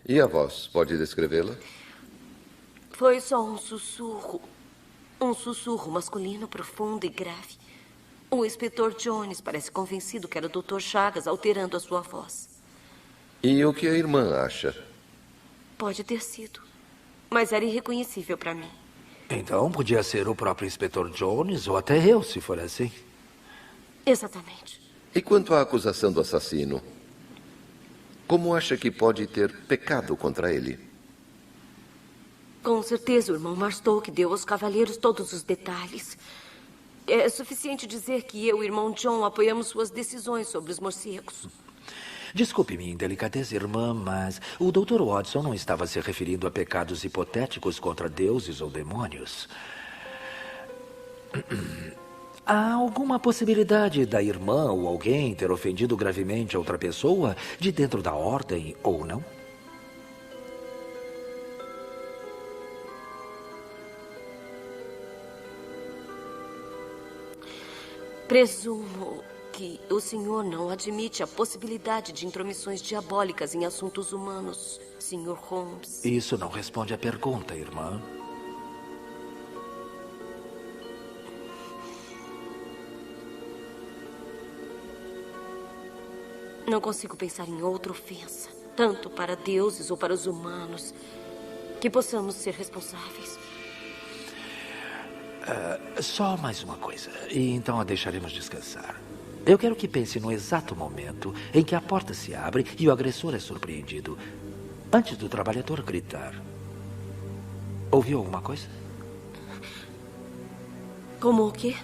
E a voz, pode descrevê-la? Foi só um sussurro. Um sussurro masculino profundo e grave. O inspetor Jones parece convencido que era o Dr. Chagas alterando a sua voz. E o que a irmã acha? Pode ter sido, mas era irreconhecível para mim. Então, podia ser o próprio inspetor Jones ou até eu, se for assim. Exatamente. E quanto à acusação do assassino? Como acha que pode ter pecado contra ele? Com certeza o irmão Marstoke deu aos cavaleiros todos os detalhes. É suficiente dizer que eu e o irmão John apoiamos suas decisões sobre os morcegos. Desculpe minha indelicadeza, irmã, mas o Dr. Watson não estava se referindo a pecados hipotéticos contra deuses ou demônios. Há alguma possibilidade da irmã ou alguém ter ofendido gravemente a outra pessoa de dentro da ordem ou não? Presumo que o senhor não admite a possibilidade de intromissões diabólicas em assuntos humanos, Sr. Holmes. Isso não responde à pergunta, irmã. Não consigo pensar em outra ofensa, tanto para deuses ou para os humanos, que possamos ser responsáveis. Só mais uma coisa, e então a deixaremos descansar. Eu quero que pense no exato momento em que a porta se abre e o agressor é surpreendido, antes do trabalhador gritar. Ouviu alguma coisa? Como o quê?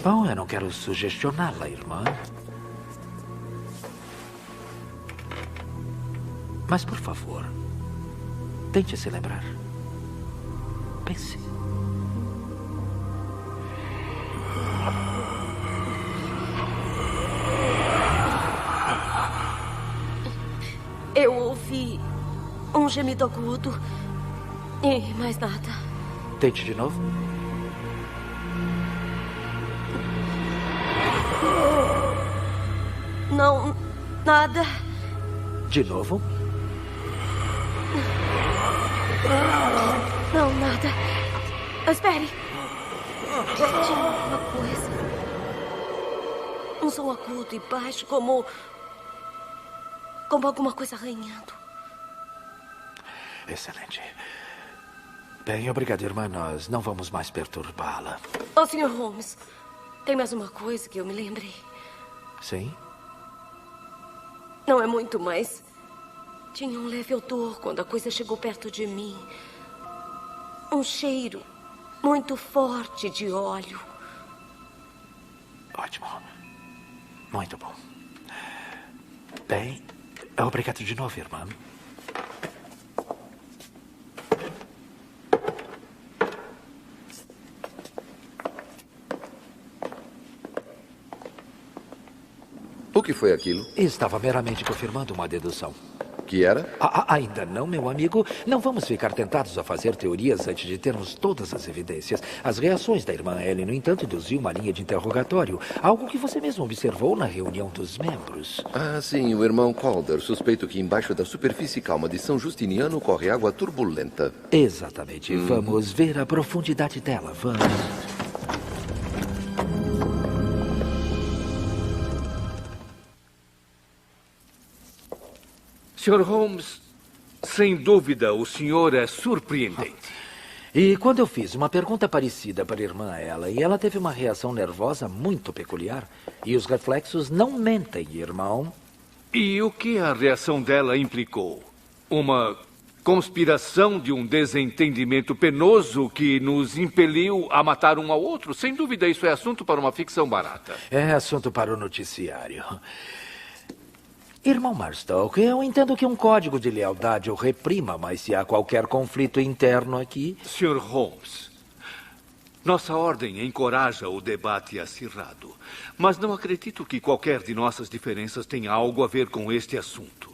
Bom, eu não quero sugestioná-la, irmã. Mas, por favor, tente se lembrar. Pense. Eu ouvi um gemido agudo e mais nada. Tente de novo. Não, nada. De novo. Não, nada. Espere. Tinha alguma coisa. Um som agudo e baixo, como alguma coisa arranhando. Excelente. Bem, obrigado, irmã. Nós não vamos mais perturbá-la. Oh, Sr. Holmes, tem mais uma coisa que eu me lembrei. Sim? Não é muito, mas tinha um leve odor quando a coisa chegou perto de mim. Um cheiro muito forte de óleo. Ótimo. Muito bom. Bem, obrigado de novo, irmã. O que foi aquilo? Estava meramente confirmando uma dedução. Que era? Ainda não, meu amigo. Não vamos ficar tentados a fazer teorias antes de termos todas as evidências. As reações da irmã Ellie, no entanto, induziu uma linha de interrogatório. Algo que você mesmo observou na reunião dos membros. Ah, sim. O irmão Calder. Suspeito que embaixo da superfície calma de São Justiniano corre água turbulenta. Exatamente. Vamos ver a profundidade dela. Vamos. Sr. Holmes, sem dúvida, o senhor é surpreendente. E quando eu fiz uma pergunta parecida para a irmã ela, e ela teve uma reação nervosa muito peculiar, e os reflexos não mentem, irmão. E o que a reação dela implicou? Uma conspiração de um desentendimento penoso que nos impeliu a matar um ao outro? Sem dúvida, isso é assunto para uma ficção barata. É assunto para o noticiário. Irmão Marstoke, eu entendo que um código de lealdade o reprima, mas se há qualquer conflito interno aqui... Sr. Holmes, nossa ordem encoraja o debate acirrado, mas não acredito que qualquer de nossas diferenças tenha algo a ver com este assunto.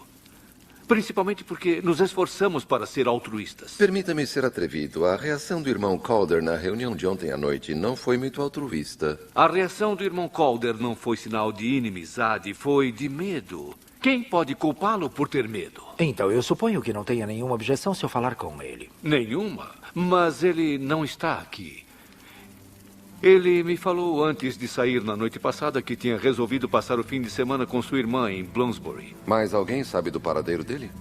Principalmente porque nos esforçamos para ser altruístas. Permita-me ser atrevido. A reação do irmão Calder na reunião de ontem à noite não foi muito altruísta. A reação do irmão Calder não foi sinal de inimizade, foi de medo. Quem pode culpá-lo por ter medo? Então, eu suponho que não tenha nenhuma objeção se eu falar com ele. Nenhuma, mas ele não está aqui. Ele me falou antes de sair na noite passada que tinha resolvido passar o fim de semana com sua irmã em Bloomsbury. Mas alguém sabe do paradeiro dele?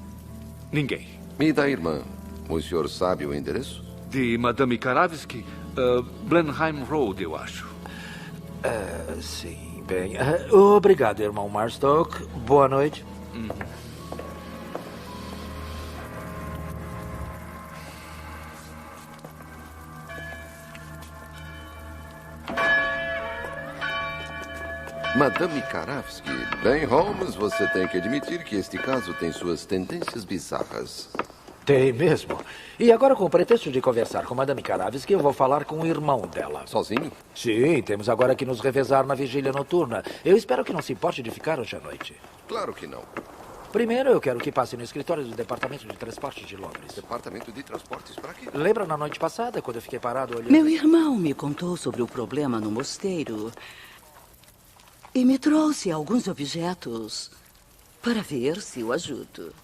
Ninguém. E da irmã? O senhor sabe o endereço? De Madame Karavsky? Blenheim Road, eu acho. Sim, bem. Obrigado, irmão Marstoke. Boa noite. Madame Karavsky. Bem, Holmes, você tem que admitir que este caso tem suas tendências bizarras. Tem mesmo. E agora, com o pretexto de conversar com Madame Karavsky, eu vou falar com o irmão dela. Sozinho? Sim, temos agora que nos revezar na vigília noturna. Eu espero que não se importe de ficar hoje à noite. Claro que não. Primeiro, eu quero que passe no escritório do Departamento de Transporte de Londres. Departamento de Transportes para quê? Lembra na noite passada, quando eu fiquei parado olhando? Meu irmão me contou sobre o problema no mosteiro e me trouxe alguns objetos para ver se o ajudo.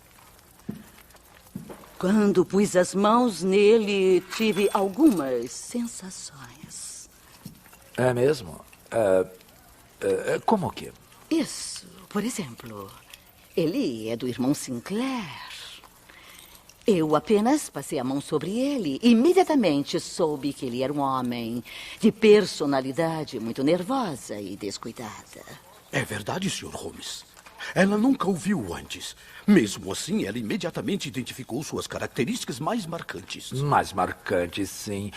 Quando pus as mãos nele, tive algumas sensações. É mesmo? Como que? Isso, por exemplo, ele é do irmão Sinclair. Eu apenas passei a mão sobre ele e imediatamente soube que ele era um homem de personalidade muito nervosa e descuidada. É verdade, Sr. Holmes. Ela nunca o viu antes. Mesmo assim, ela imediatamente identificou suas características mais marcantes. Mais marcantes, sim.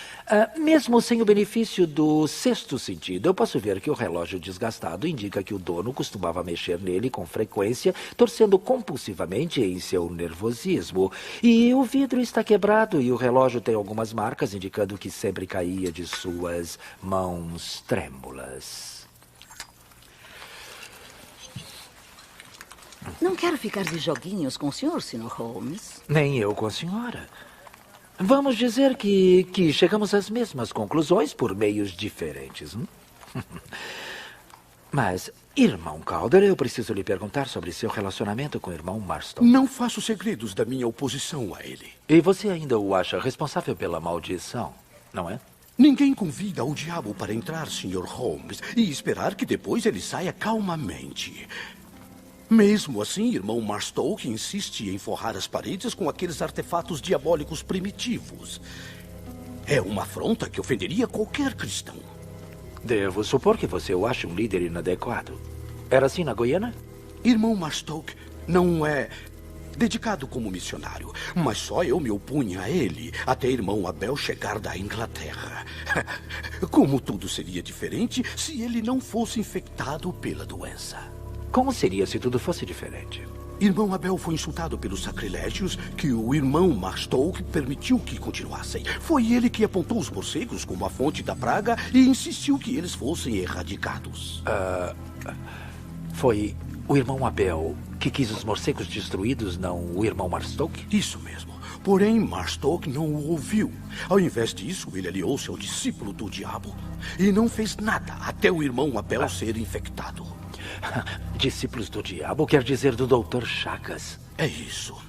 Mesmo sem o benefício do sexto sentido, eu posso ver que o relógio desgastado indica que o dono costumava mexer nele com frequência, torcendo compulsivamente em seu nervosismo. E o vidro está quebrado e o relógio tem algumas marcas indicando que sempre caía de suas mãos trêmulas. Não quero ficar de joguinhos com o senhor, Sr. Holmes. Nem eu com a senhora. Vamos dizer que chegamos às mesmas conclusões por meios diferentes. Mas, irmão Calder, eu preciso lhe perguntar sobre seu relacionamento com o irmão Marston. Não faço segredos da minha oposição a ele. E você ainda o acha responsável pela maldição, não é? Ninguém convida o diabo para entrar, Sr. Holmes, e esperar que depois ele saia calmamente. Mesmo assim, irmão Marstoke insiste em forrar as paredes com aqueles artefatos diabólicos primitivos. É uma afronta que ofenderia qualquer cristão. Devo supor que você o acha um líder inadequado. Era assim na Guiana? Irmão Marstoke não é dedicado como missionário, mas só eu me opunha a ele até irmão Abel chegar da Inglaterra. Como tudo seria diferente se ele não fosse infectado pela doença? Como seria se tudo fosse diferente? Irmão Abel foi insultado pelos sacrilégios que o irmão Marstoke permitiu que continuassem. Foi ele que apontou os morcegos como a fonte da praga e insistiu que eles fossem erradicados. Foi o irmão Abel que quis os morcegos destruídos, não o irmão Marstoke? Isso mesmo. Porém, Marstoke não o ouviu. Ao invés disso, ele aliou-se ao discípulo do diabo e não fez nada até o irmão Abel ser infectado. Discípulos do diabo quer dizer do Dr. Chagas. É isso.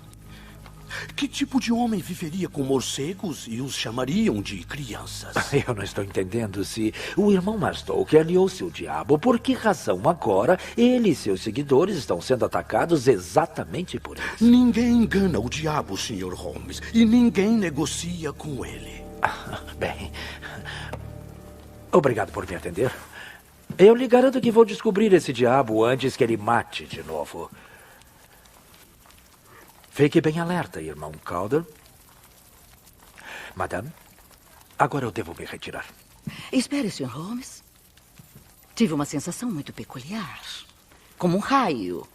Que tipo de homem viveria com morcegos e os chamariam de crianças? Eu não estou entendendo se o irmão Marstoke aliou-se ao diabo. Por que razão agora ele e seus seguidores estão sendo atacados exatamente por isso? Ninguém engana o diabo, Sr. Holmes, e ninguém negocia com ele. Bem, obrigado por me atender. Eu lhe garanto que vou descobrir esse diabo antes que ele mate de novo. Fique bem alerta, irmão Calder. Madame, agora eu devo me retirar. Espere, Sr. Holmes. Tive uma sensação muito peculiar. Como um raio.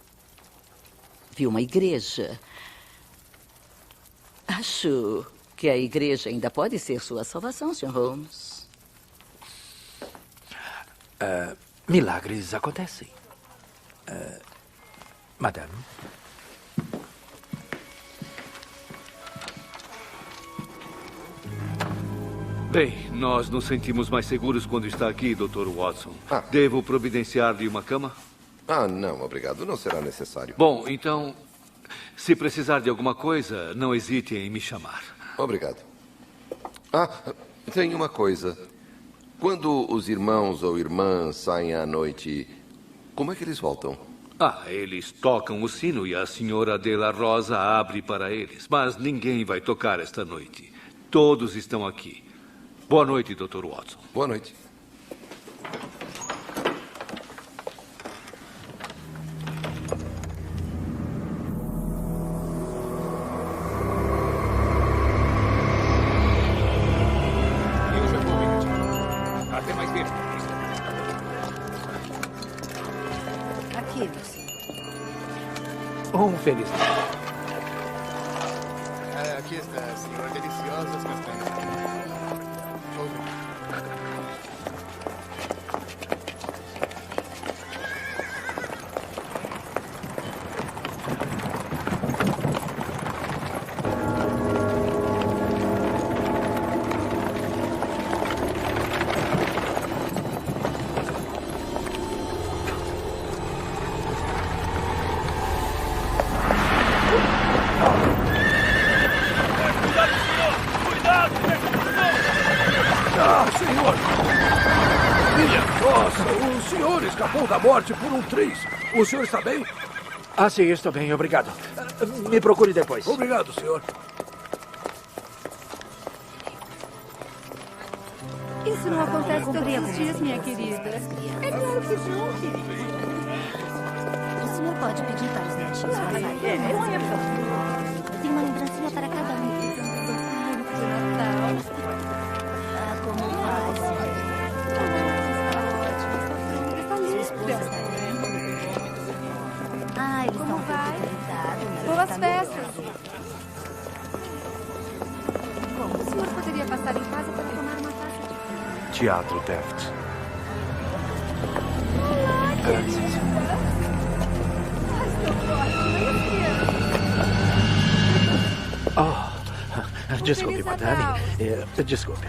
Vi uma igreja. Acho que a igreja ainda pode ser sua salvação, Sr. Holmes. Milagres acontecem. Madame. Bem, nós nos sentimos mais seguros quando está aqui, Dr. Watson. Devo providenciar-lhe uma cama? Não, obrigado. Não será necessário. Bom, então, se precisar de alguma coisa, não hesite em me chamar. Obrigado. Tem uma coisa. Quando os irmãos ou irmãs saem à noite, como é que eles voltam? Eles tocam o sino e a senhora de la Rosa abre para eles. Mas ninguém vai tocar esta noite. Todos estão aqui. Boa noite, Dr. Watson. Boa noite. Até mais tempo. Aqui, você. Feliz Natal. Aqui está, senhor. Deliciosas castanhas. Senhor! Minha nossa, o senhor escapou da morte por um triz. O senhor está bem? Sim, estou bem, obrigado. Me procure depois. Obrigado, senhor. Isso não acontece todos os dias, minha querida. É claro que não, querida. O senhor pode pedir para os netinhos passarem? Tem uma lembrancinha para cada um. De Natal. Como vai, senhor? Sua esposa está bem? Eles estão um pouco irritados. Boas festas. Bom, o senhor poderia passar em casa para tomar uma taça de... Teatro Deft. Desculpe, madame. Desculpe.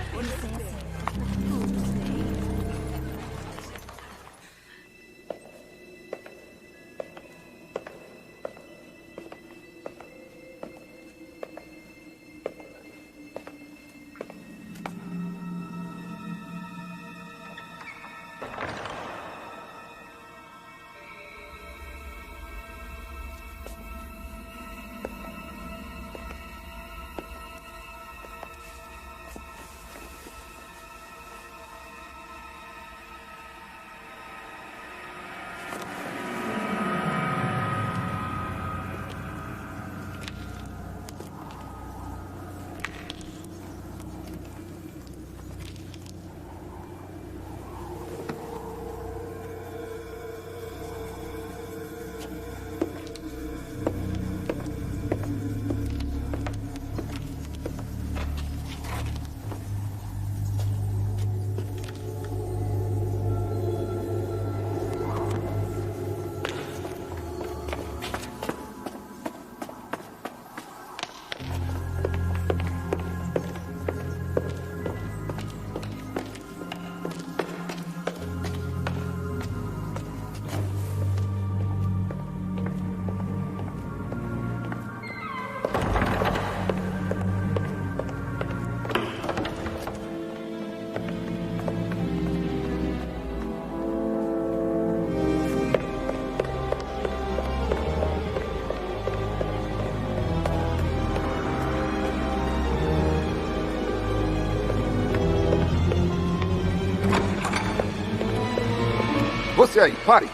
Você aí, pare!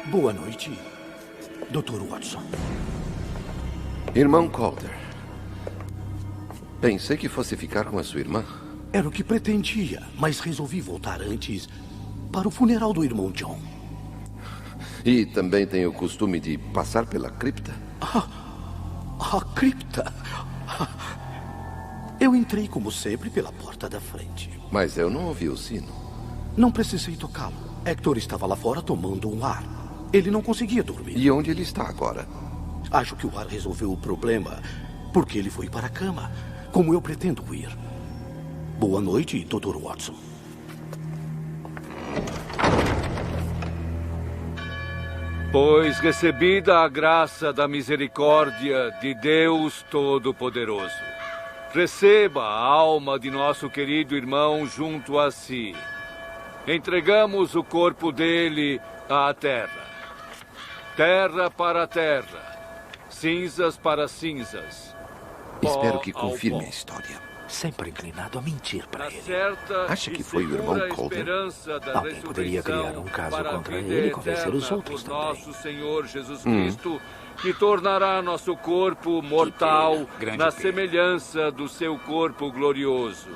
Boa noite, Dr. Watson. Irmão Calder. Pensei que fosse ficar com a sua irmã. Era o que pretendia, mas resolvi voltar antes para o funeral do irmão John. E também tem o costume de passar pela cripta? A cripta? Eu entrei, como sempre, pela porta da frente. Mas eu não ouvi o sino. Não precisei tocá-lo. Hector estava lá fora tomando um ar. Ele não conseguia dormir. E onde ele está agora? Acho que o ar resolveu o problema, porque ele foi para a cama, como eu pretendo ir. Boa noite, Dr. Watson. Pois recebida a graça da misericórdia de Deus Todo-Poderoso, receba a alma de nosso querido irmão junto a si. Entregamos o corpo dele à terra. Terra para terra. Cinzas para cinzas. Espero que confirme a história. Sempre inclinado a mentir para ele. Acha que foi o irmão Calder? Alguém poderia criar um caso contra ele e convencer os outros também. Nosso Senhor Jesus Cristo, que tornará nosso corpo mortal na semelhança do seu corpo glorioso,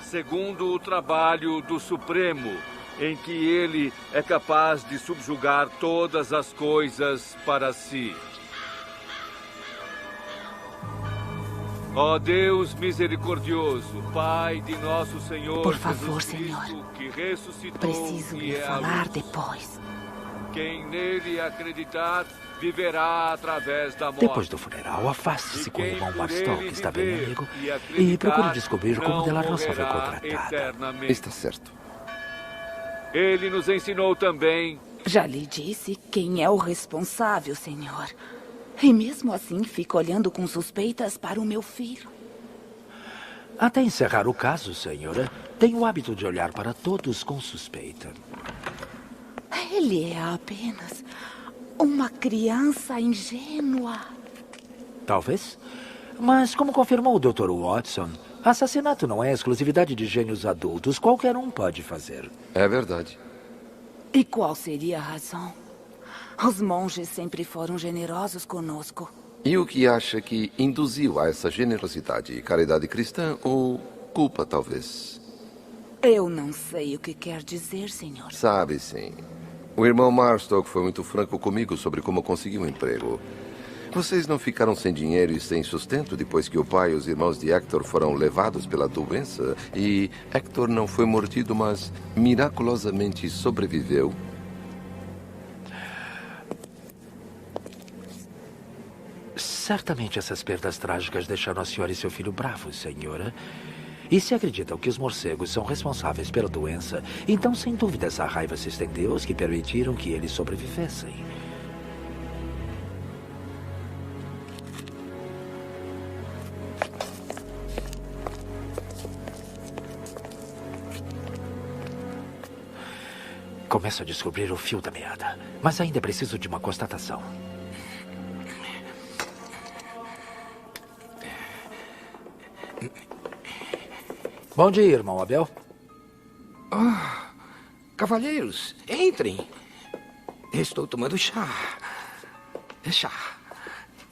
segundo o trabalho do Supremo, em que ele é capaz de subjugar todas as coisas para si. Ó Deus misericordioso, Pai de nosso Senhor Por favor, Jesus Cristo, Senhor. que ressuscitou Preciso e lhe é a falar luz. depois. Quem nele acreditar, viverá através da morte. Depois do funeral, afaste-se com o irmão Marston, que está bem amigo, e procure descobrir como Della Rosa foi contratada. Está certo. Ele nos ensinou também. Já lhe disse quem é o responsável, senhor. E mesmo assim fica olhando com suspeitas para o meu filho. Até encerrar o caso, senhora, tenho o hábito de olhar para todos com suspeita. Ele é apenas uma criança ingênua. Talvez. Mas, como confirmou o Dr. Watson, assassinato não é exclusividade de gênios adultos. Qualquer um pode fazer. É verdade. E qual seria a razão? Os monges sempre foram generosos conosco. E o que acha que induziu a essa generosidade? Caridade cristã ou culpa, talvez? Eu não sei o que quer dizer, senhor. Sabe, sim. O irmão Marstock foi muito franco comigo sobre como conseguiu um emprego. Vocês não ficaram sem dinheiro e sem sustento depois que o pai e os irmãos de Hector foram levados pela doença e Hector não foi mordido, mas miraculosamente sobreviveu? Certamente essas perdas trágicas deixaram a senhora e seu filho bravos, senhora. E se acreditam que os morcegos são responsáveis pela doença, então sem dúvida essa raiva se estendeu aos que permitiram que eles sobrevivessem. Começo a descobrir o fio da meada, mas ainda preciso de uma constatação. Bom dia, irmão Abel. Cavalheiros, entrem. Estou tomando chá. Chá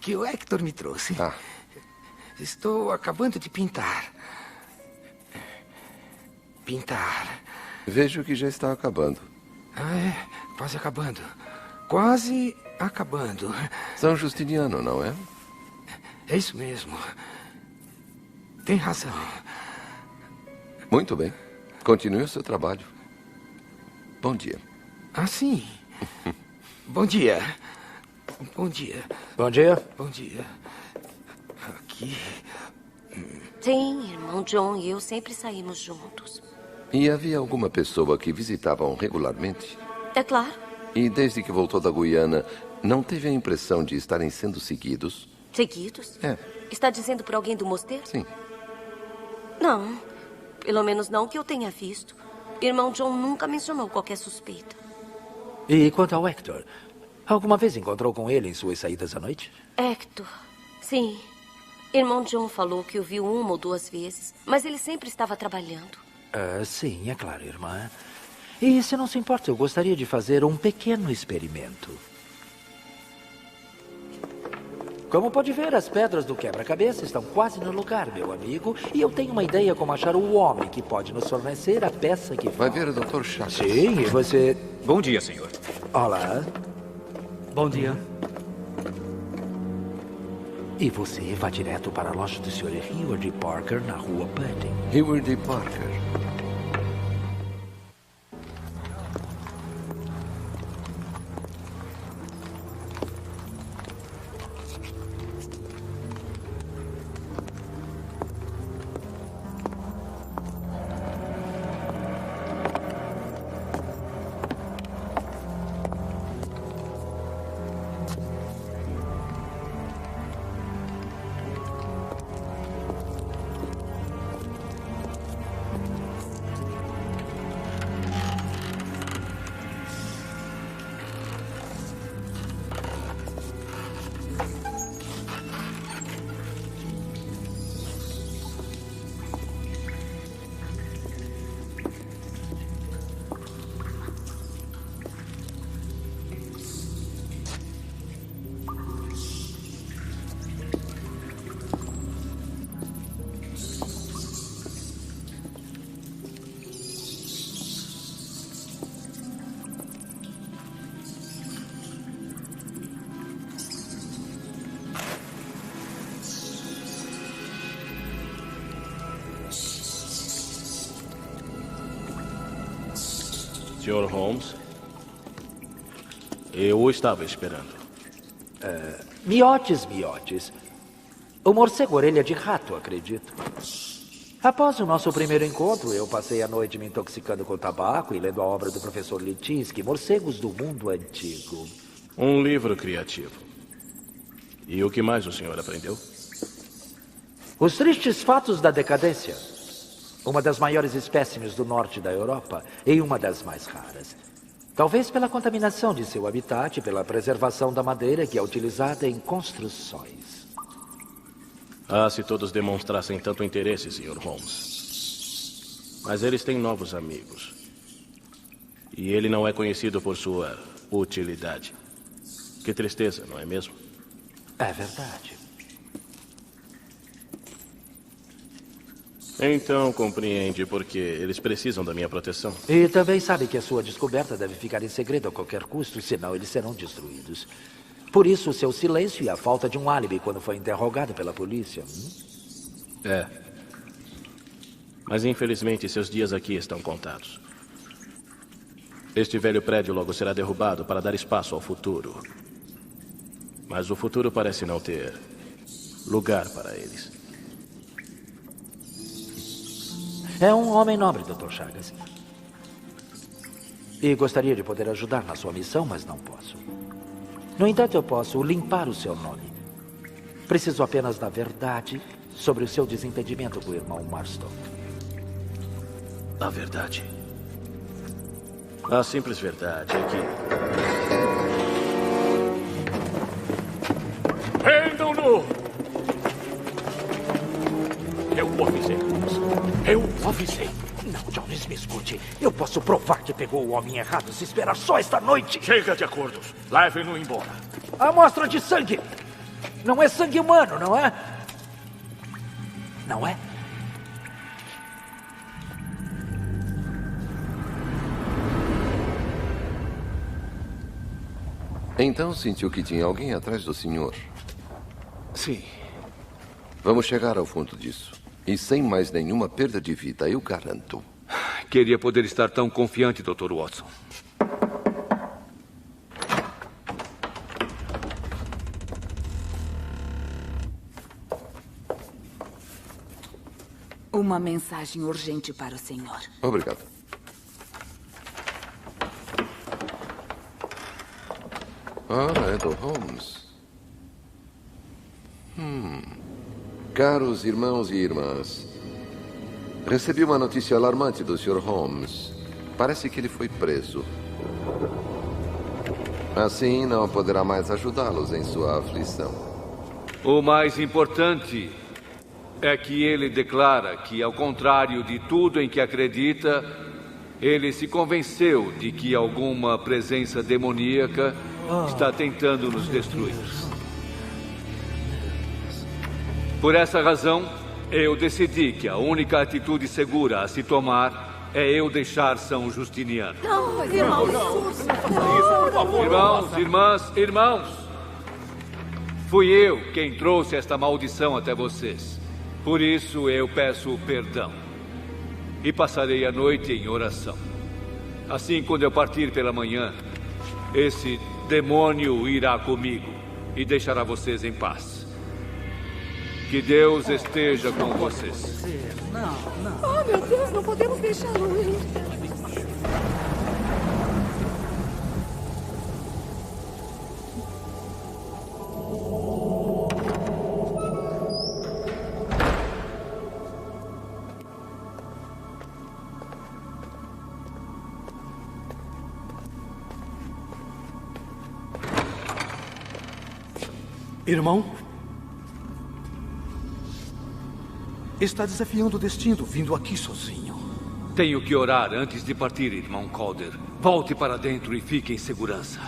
que o Hector me trouxe. Estou acabando de pintar. Vejo que já está acabando. Quase acabando. Quase acabando. São Justiniano, não é? É isso mesmo. Tem razão. Muito bem. Continue o seu trabalho. Bom dia. Sim. Bom dia. Bom dia. Bom dia. Bom dia. Aqui. Sim, irmão John e eu sempre saímos juntos. E havia alguma pessoa que visitavam regularmente? É claro. E desde que voltou da Guiana, não teve a impressão de estarem sendo seguidos? Seguidos? É. Está dizendo por alguém do mosteiro? Sim. Não. Pelo menos não que eu tenha visto. Irmão John nunca mencionou qualquer suspeita. E quanto ao Hector? Alguma vez encontrou com ele em suas saídas à noite? Hector? Sim. Irmão John falou que o viu 1 ou 2 vezes, mas ele sempre estava trabalhando. Sim, é claro, irmã. E se não se importa, eu gostaria de fazer um pequeno experimento. Como pode ver, as pedras do quebra-cabeça estão quase no lugar, meu amigo. E eu tenho uma ideia como achar o homem que pode nos fornecer a peça que... Vai ver o Dr. Chagas. Sim, e você... Bom dia, senhor. Olá. Bom dia. E você vai direto para a loja do Sr. Heward Parker, na rua Pudding. Heward Parker. Sr. Holmes, eu o estava esperando. Miotes. O morcego orelha de rato, acredito. Após o nosso primeiro encontro, eu passei a noite me intoxicando com tabaco e lendo a obra do professor Litinsky, Morcegos do Mundo Antigo. Um livro criativo. E o que mais o senhor aprendeu? Os tristes fatos da decadência. Uma das maiores espécimes do norte da Europa e uma das mais raras. Talvez pela contaminação de seu habitat e pela preservação da madeira que é utilizada em construções. Se todos demonstrassem tanto interesse, Sr. Holmes. Mas eles têm novos amigos. E ele não é conhecido por sua utilidade. Que tristeza, não é mesmo? É verdade. Então compreende porque eles precisam da minha proteção. E também sabe que a sua descoberta deve ficar em segredo a qualquer custo, senão eles serão destruídos. Por isso, o seu silêncio e a falta de um álibi quando foi interrogado pela polícia. É. Mas infelizmente seus dias aqui estão contados. Este velho prédio logo será derrubado para dar espaço ao futuro. Mas o futuro parece não ter lugar para eles. É um homem nobre, Dr. Chagas. E gostaria de poder ajudar na sua missão, mas não posso. No entanto, eu posso limpar o seu nome. Preciso apenas da verdade sobre o seu desentendimento com o irmão Marstock. A verdade? A simples verdade é que... Prendam-no! Eu o avisei, Holmes. Eu o avisei. Não, Jones, me escute. Eu posso provar que pegou o homem errado se esperar só esta noite. Chega de acordos. Levem-no embora. Amostra de sangue. Não é sangue humano, não é? Não é? Então sentiu que tinha alguém atrás do senhor? Sim. Vamos chegar ao fundo disso. E sem mais nenhuma perda de vida, eu garanto. Queria poder estar tão confiante, Dr. Watson. Uma mensagem urgente para o senhor. Obrigado. Ora, é do Holmes. Caros irmãos e irmãs, recebi uma notícia alarmante do Sr. Holmes. Parece que ele foi preso. Assim, não poderá mais ajudá-los em sua aflição. O mais importante é que ele declara que, ao contrário de tudo em que acredita, ele se convenceu de que alguma presença demoníaca está tentando nos destruir. Por essa razão, eu decidi que a única atitude segura a se tomar é eu deixar São Justiniano. Não, irmão, Irmãos, irmãos! Fui eu quem trouxe esta maldição até vocês. Por isso eu peço perdão. E passarei a noite em oração. Assim, quando eu partir pela manhã, esse demônio irá comigo e deixará vocês em paz. Que Deus esteja com vocês. Não. Oh, meu Deus, não podemos deixá-lo ir. Irmão? Está desafiando o destino, vindo aqui sozinho. Tenho que orar antes de partir, irmão Calder. Volte para dentro e fique em segurança.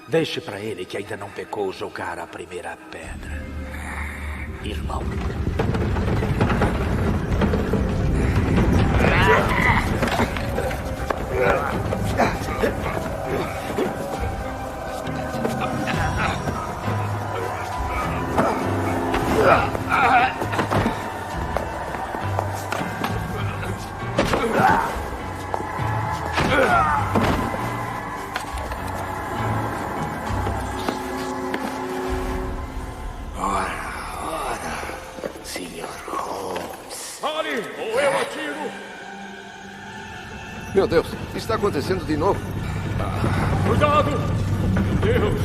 Deixe para ele que ainda não pecou jogar a primeira pedra. Irmão. Meu Deus, está acontecendo de novo. Cuidado! Meu Deus!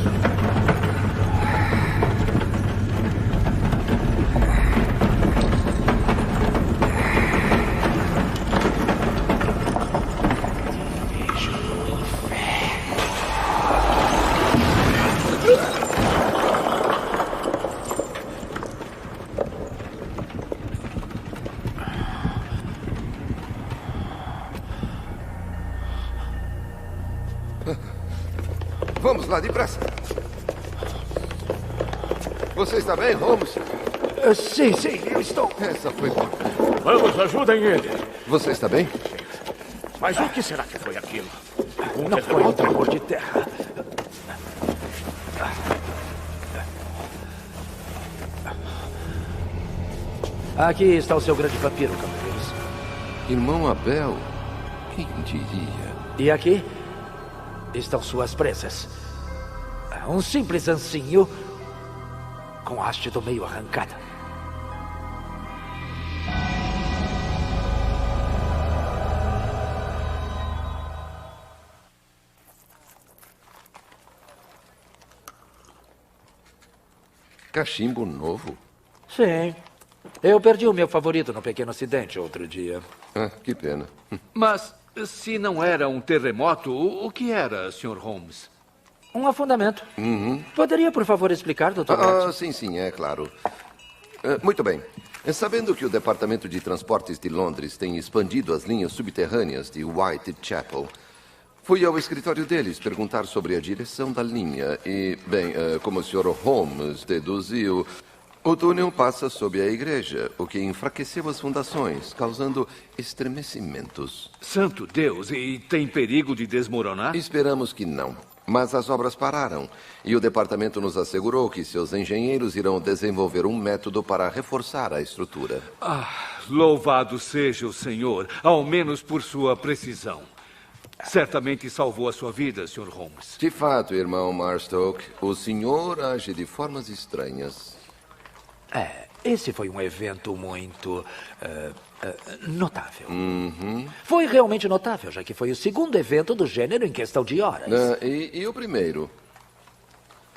Vamos lá, depressa. Você está bem, Holmes? Sim, eu estou. Essa foi boa. Vamos, ajudem ele. Você está bem? Mas o que será que foi aquilo? Não foi um tremor de terra. Aqui está o seu grande vampiro, cavaleiros. Irmão Abel? Quem diria? E aqui estão suas presas. Um simples ancinho com a haste do meio arrancada. Cachimbo novo? Sim. Eu perdi o meu favorito no pequeno acidente outro dia. Ah, que pena. Mas se não era um terremoto, o que era, Sr. Holmes? Um afundamento. Uhum. Poderia, por favor, explicar, Dr. Watson? Sim, é claro. Muito bem. Sabendo que o Departamento de Transportes de Londres tem expandido as linhas subterrâneas de Whitechapel, fui ao escritório deles perguntar sobre a direção da linha e, bem, como o Sr. Holmes deduziu, o túnel passa sob a igreja, o que enfraqueceu as fundações, causando estremecimentos. Santo Deus, e tem perigo de desmoronar? Esperamos que não. Mas as obras pararam e o departamento nos assegurou que seus engenheiros irão desenvolver um método para reforçar a estrutura. Louvado seja o Senhor, ao menos por sua precisão. Certamente salvou a sua vida, Sr. Holmes. De fato, irmão Marstoke, o senhor age de formas estranhas. Esse foi um evento muito notável. Uhum. Foi realmente notável, já que foi o segundo evento do gênero em questão de horas. E o primeiro?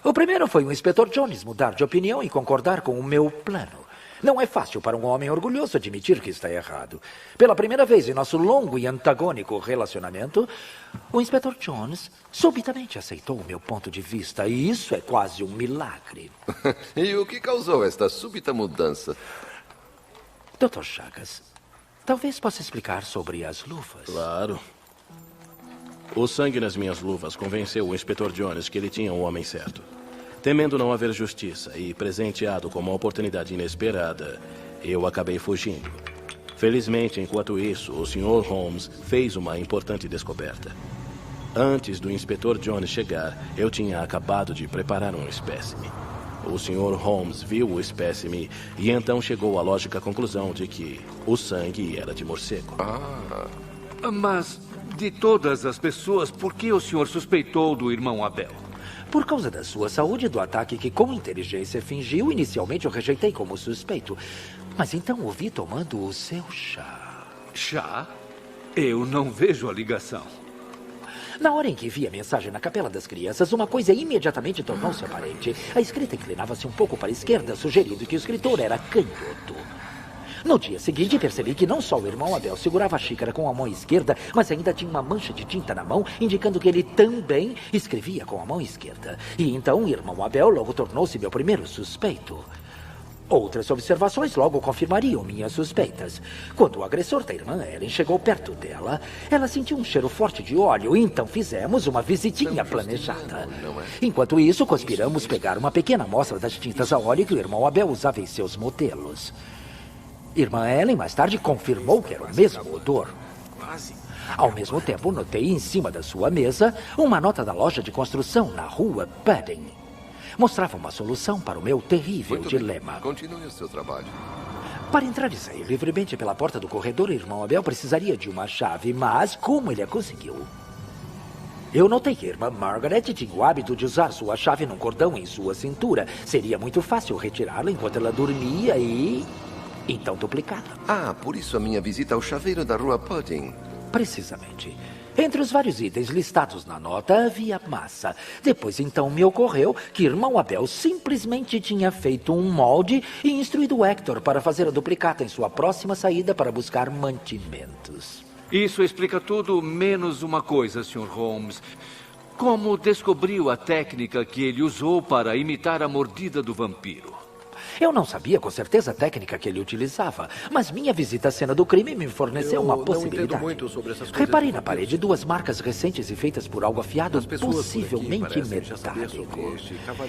O primeiro foi o Inspetor Jones mudar de opinião e concordar com o meu plano. Não é fácil para um homem orgulhoso admitir que está errado. Pela primeira vez em nosso longo e antagônico relacionamento, o Inspetor Jones subitamente aceitou o meu ponto de vista, e isso é quase um milagre. E o que causou esta súbita mudança? Dr. Chagas, talvez possa explicar sobre as luvas. Claro. O sangue nas minhas luvas convenceu o Inspetor Jones que ele tinha o homem certo. Temendo não haver justiça e presenteado com uma oportunidade inesperada, eu acabei fugindo. Felizmente, enquanto isso, o Sr. Holmes fez uma importante descoberta. Antes do Inspetor Jones chegar, eu tinha acabado de preparar um espécime. O Sr. Holmes viu o espécime e então chegou à lógica conclusão de que o sangue era de morcego. Mas, de todas as pessoas, por que o senhor suspeitou do irmão Abel? Por causa da sua saúde e do ataque que com inteligência fingiu, inicialmente eu rejeitei como suspeito. Mas então o vi tomando o seu chá. Chá? Eu não vejo a ligação. Na hora em que vi a mensagem na Capela das Crianças, uma coisa imediatamente tornou-se aparente. A escrita inclinava-se um pouco para a esquerda, sugerindo que o escritor era canhoto. No dia seguinte, percebi que não só o irmão Abel segurava a xícara com a mão esquerda, mas ainda tinha uma mancha de tinta na mão, indicando que ele também escrevia com a mão esquerda. E então o irmão Abel logo tornou-se meu primeiro suspeito. Outras observações logo confirmariam minhas suspeitas. Quando o agressor da irmã Ellen chegou perto dela, ela sentiu um cheiro forte de óleo, e então fizemos uma visitinha planejada. Enquanto isso, conspiramos pegar uma pequena amostra das tintas a óleo que o irmão Abel usava em seus modelos. Irmã Ellen mais tarde confirmou que era o mesmo odor. Ao mesmo tempo, notei em cima da sua mesa uma nota da loja de construção na rua Padding. Mostrava uma solução para o meu terrível dilema. Continue o seu trabalho. Para entrar e sair livremente pela porta do corredor, o irmão Abel precisaria de uma chave, mas como ele a conseguiu? Eu notei que a irmã Margaret tinha o hábito de usar sua chave num cordão em sua cintura. Seria muito fácil retirá-la enquanto ela dormia e... então duplicá-la. Ah, por isso a minha visita ao chaveiro da rua Pudding. Precisamente. Entre os vários itens listados na nota havia massa. Depois, então, me ocorreu que irmão Abel simplesmente tinha feito um molde e instruído Hector para fazer a duplicata em sua próxima saída para buscar mantimentos. Isso explica tudo, menos uma coisa, Sr. Holmes. Como descobriu a técnica que ele usou para imitar a mordida do vampiro? Eu não sabia com certeza a técnica que ele utilizava, mas minha visita à cena do crime me forneceu uma possibilidade. Não entendo muito sobre essas coisas. Reparei na parede duas marcas recentes e feitas por algo afiado, possivelmente metálico.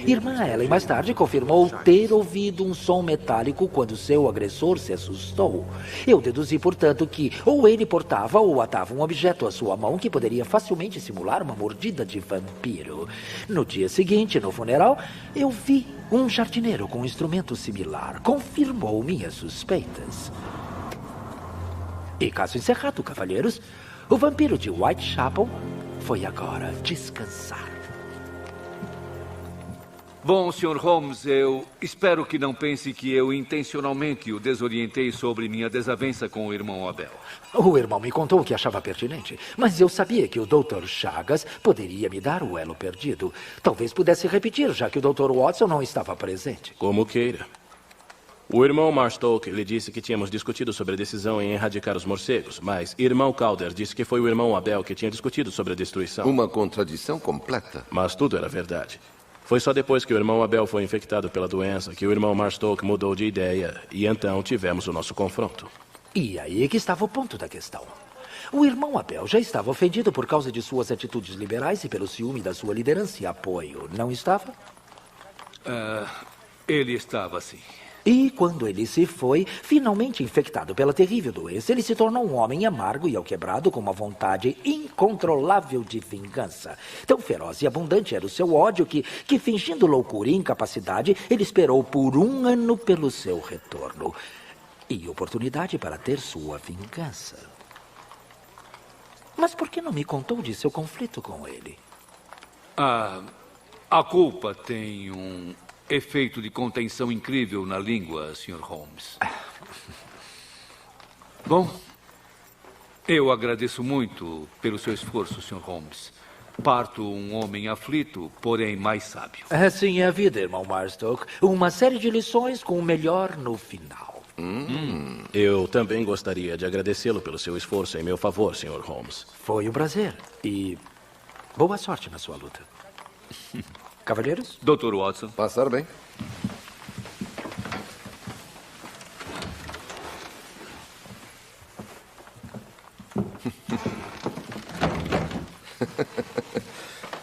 Irmã Ellen mais tarde confirmou ter ouvido um som metálico quando seu agressor se assustou. Eu deduzi, portanto, que ou ele portava ou atava um objeto à sua mão que poderia facilmente simular uma mordida de vampiro. No dia seguinte, no funeral, eu vi um jardineiro com um instrumento similar. Confirmou minhas suspeitas. E caso encerrado, cavalheiros, o vampiro de Whitechapel foi agora descansar. Bom, Sr. Holmes, eu espero que não pense que eu intencionalmente o desorientei sobre minha desavença com o irmão Abel. O irmão me contou o que achava pertinente, mas eu sabia que o Dr. Chagas poderia me dar o elo perdido. Talvez pudesse repetir, já que o Dr. Watson não estava presente. Como queira. O irmão Marstoke lhe disse que tínhamos discutido sobre a decisão em erradicar os morcegos, mas irmão Calder disse que foi o irmão Abel que tinha discutido sobre a destruição. Uma contradição completa. Mas tudo era verdade. Foi só depois que o irmão Abel foi infectado pela doença que o irmão Marstoke mudou de ideia e então tivemos o nosso confronto. E aí é que estava o ponto da questão. O irmão Abel já estava ofendido por causa de suas atitudes liberais e pelo ciúme da sua liderança e apoio, não estava? Ele estava, sim. E quando ele se foi, finalmente infectado pela terrível doença, ele se tornou um homem amargo e alquebrado com uma vontade incontrolável de vingança. Tão feroz e abundante era o seu ódio que fingindo loucura e incapacidade, ele esperou por 1 ano pelo seu retorno. E oportunidade para ter sua vingança. Mas por que não me contou de seu conflito com ele? A culpa tem um efeito de contenção incrível na língua, Sr. Holmes. Bom, eu agradeço muito pelo seu esforço, Sr. Holmes. Parto um homem aflito, porém mais sábio. Assim é a vida, irmão Marstoke. Uma série de lições com o melhor no final. Eu também gostaria de agradecê-lo pelo seu esforço em meu favor, Sr. Holmes. Foi um prazer. E boa sorte na sua luta. Cavalheiros? Dr. Watson. Passar bem.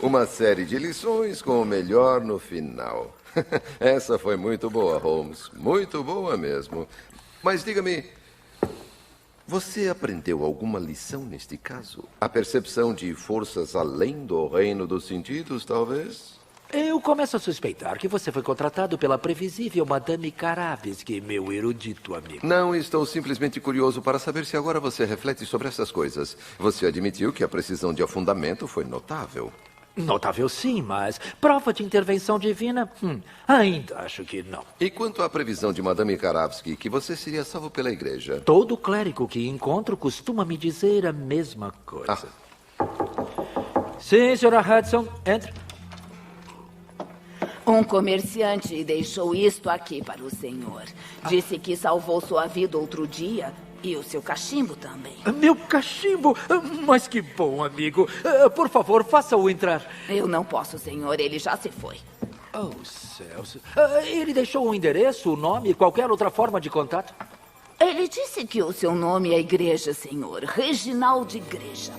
Uma série de lições com o melhor no final. Essa foi muito boa, Holmes. Muito boa mesmo. Mas diga-me, você aprendeu alguma lição neste caso? A percepção de forças além do reino dos sentidos, talvez? Eu começo a suspeitar que você foi contratado pela previsível Madame Caravsky, meu erudito amigo. Não, estou simplesmente curioso para saber se agora você reflete sobre essas coisas. Você admitiu que a precisão de afundamento foi notável. Notável sim, mas prova de intervenção divina? Ainda acho que não. E quanto à previsão de Madame Caravsky, que você seria salvo pela igreja? Todo clérigo que encontro costuma me dizer a mesma coisa. Sim, senhora Hudson, entre. Um comerciante deixou isto aqui para o senhor. Disse que salvou sua vida outro dia e o seu cachimbo também. Meu cachimbo? Mas que bom, amigo. Por favor, faça-o entrar. Eu não posso, senhor. Ele já se foi. Oh, céus. Ele deixou um endereço, o nome e qualquer outra forma de contato? Ele disse que o seu nome é Igreja, senhor. Reginaldo Igreja.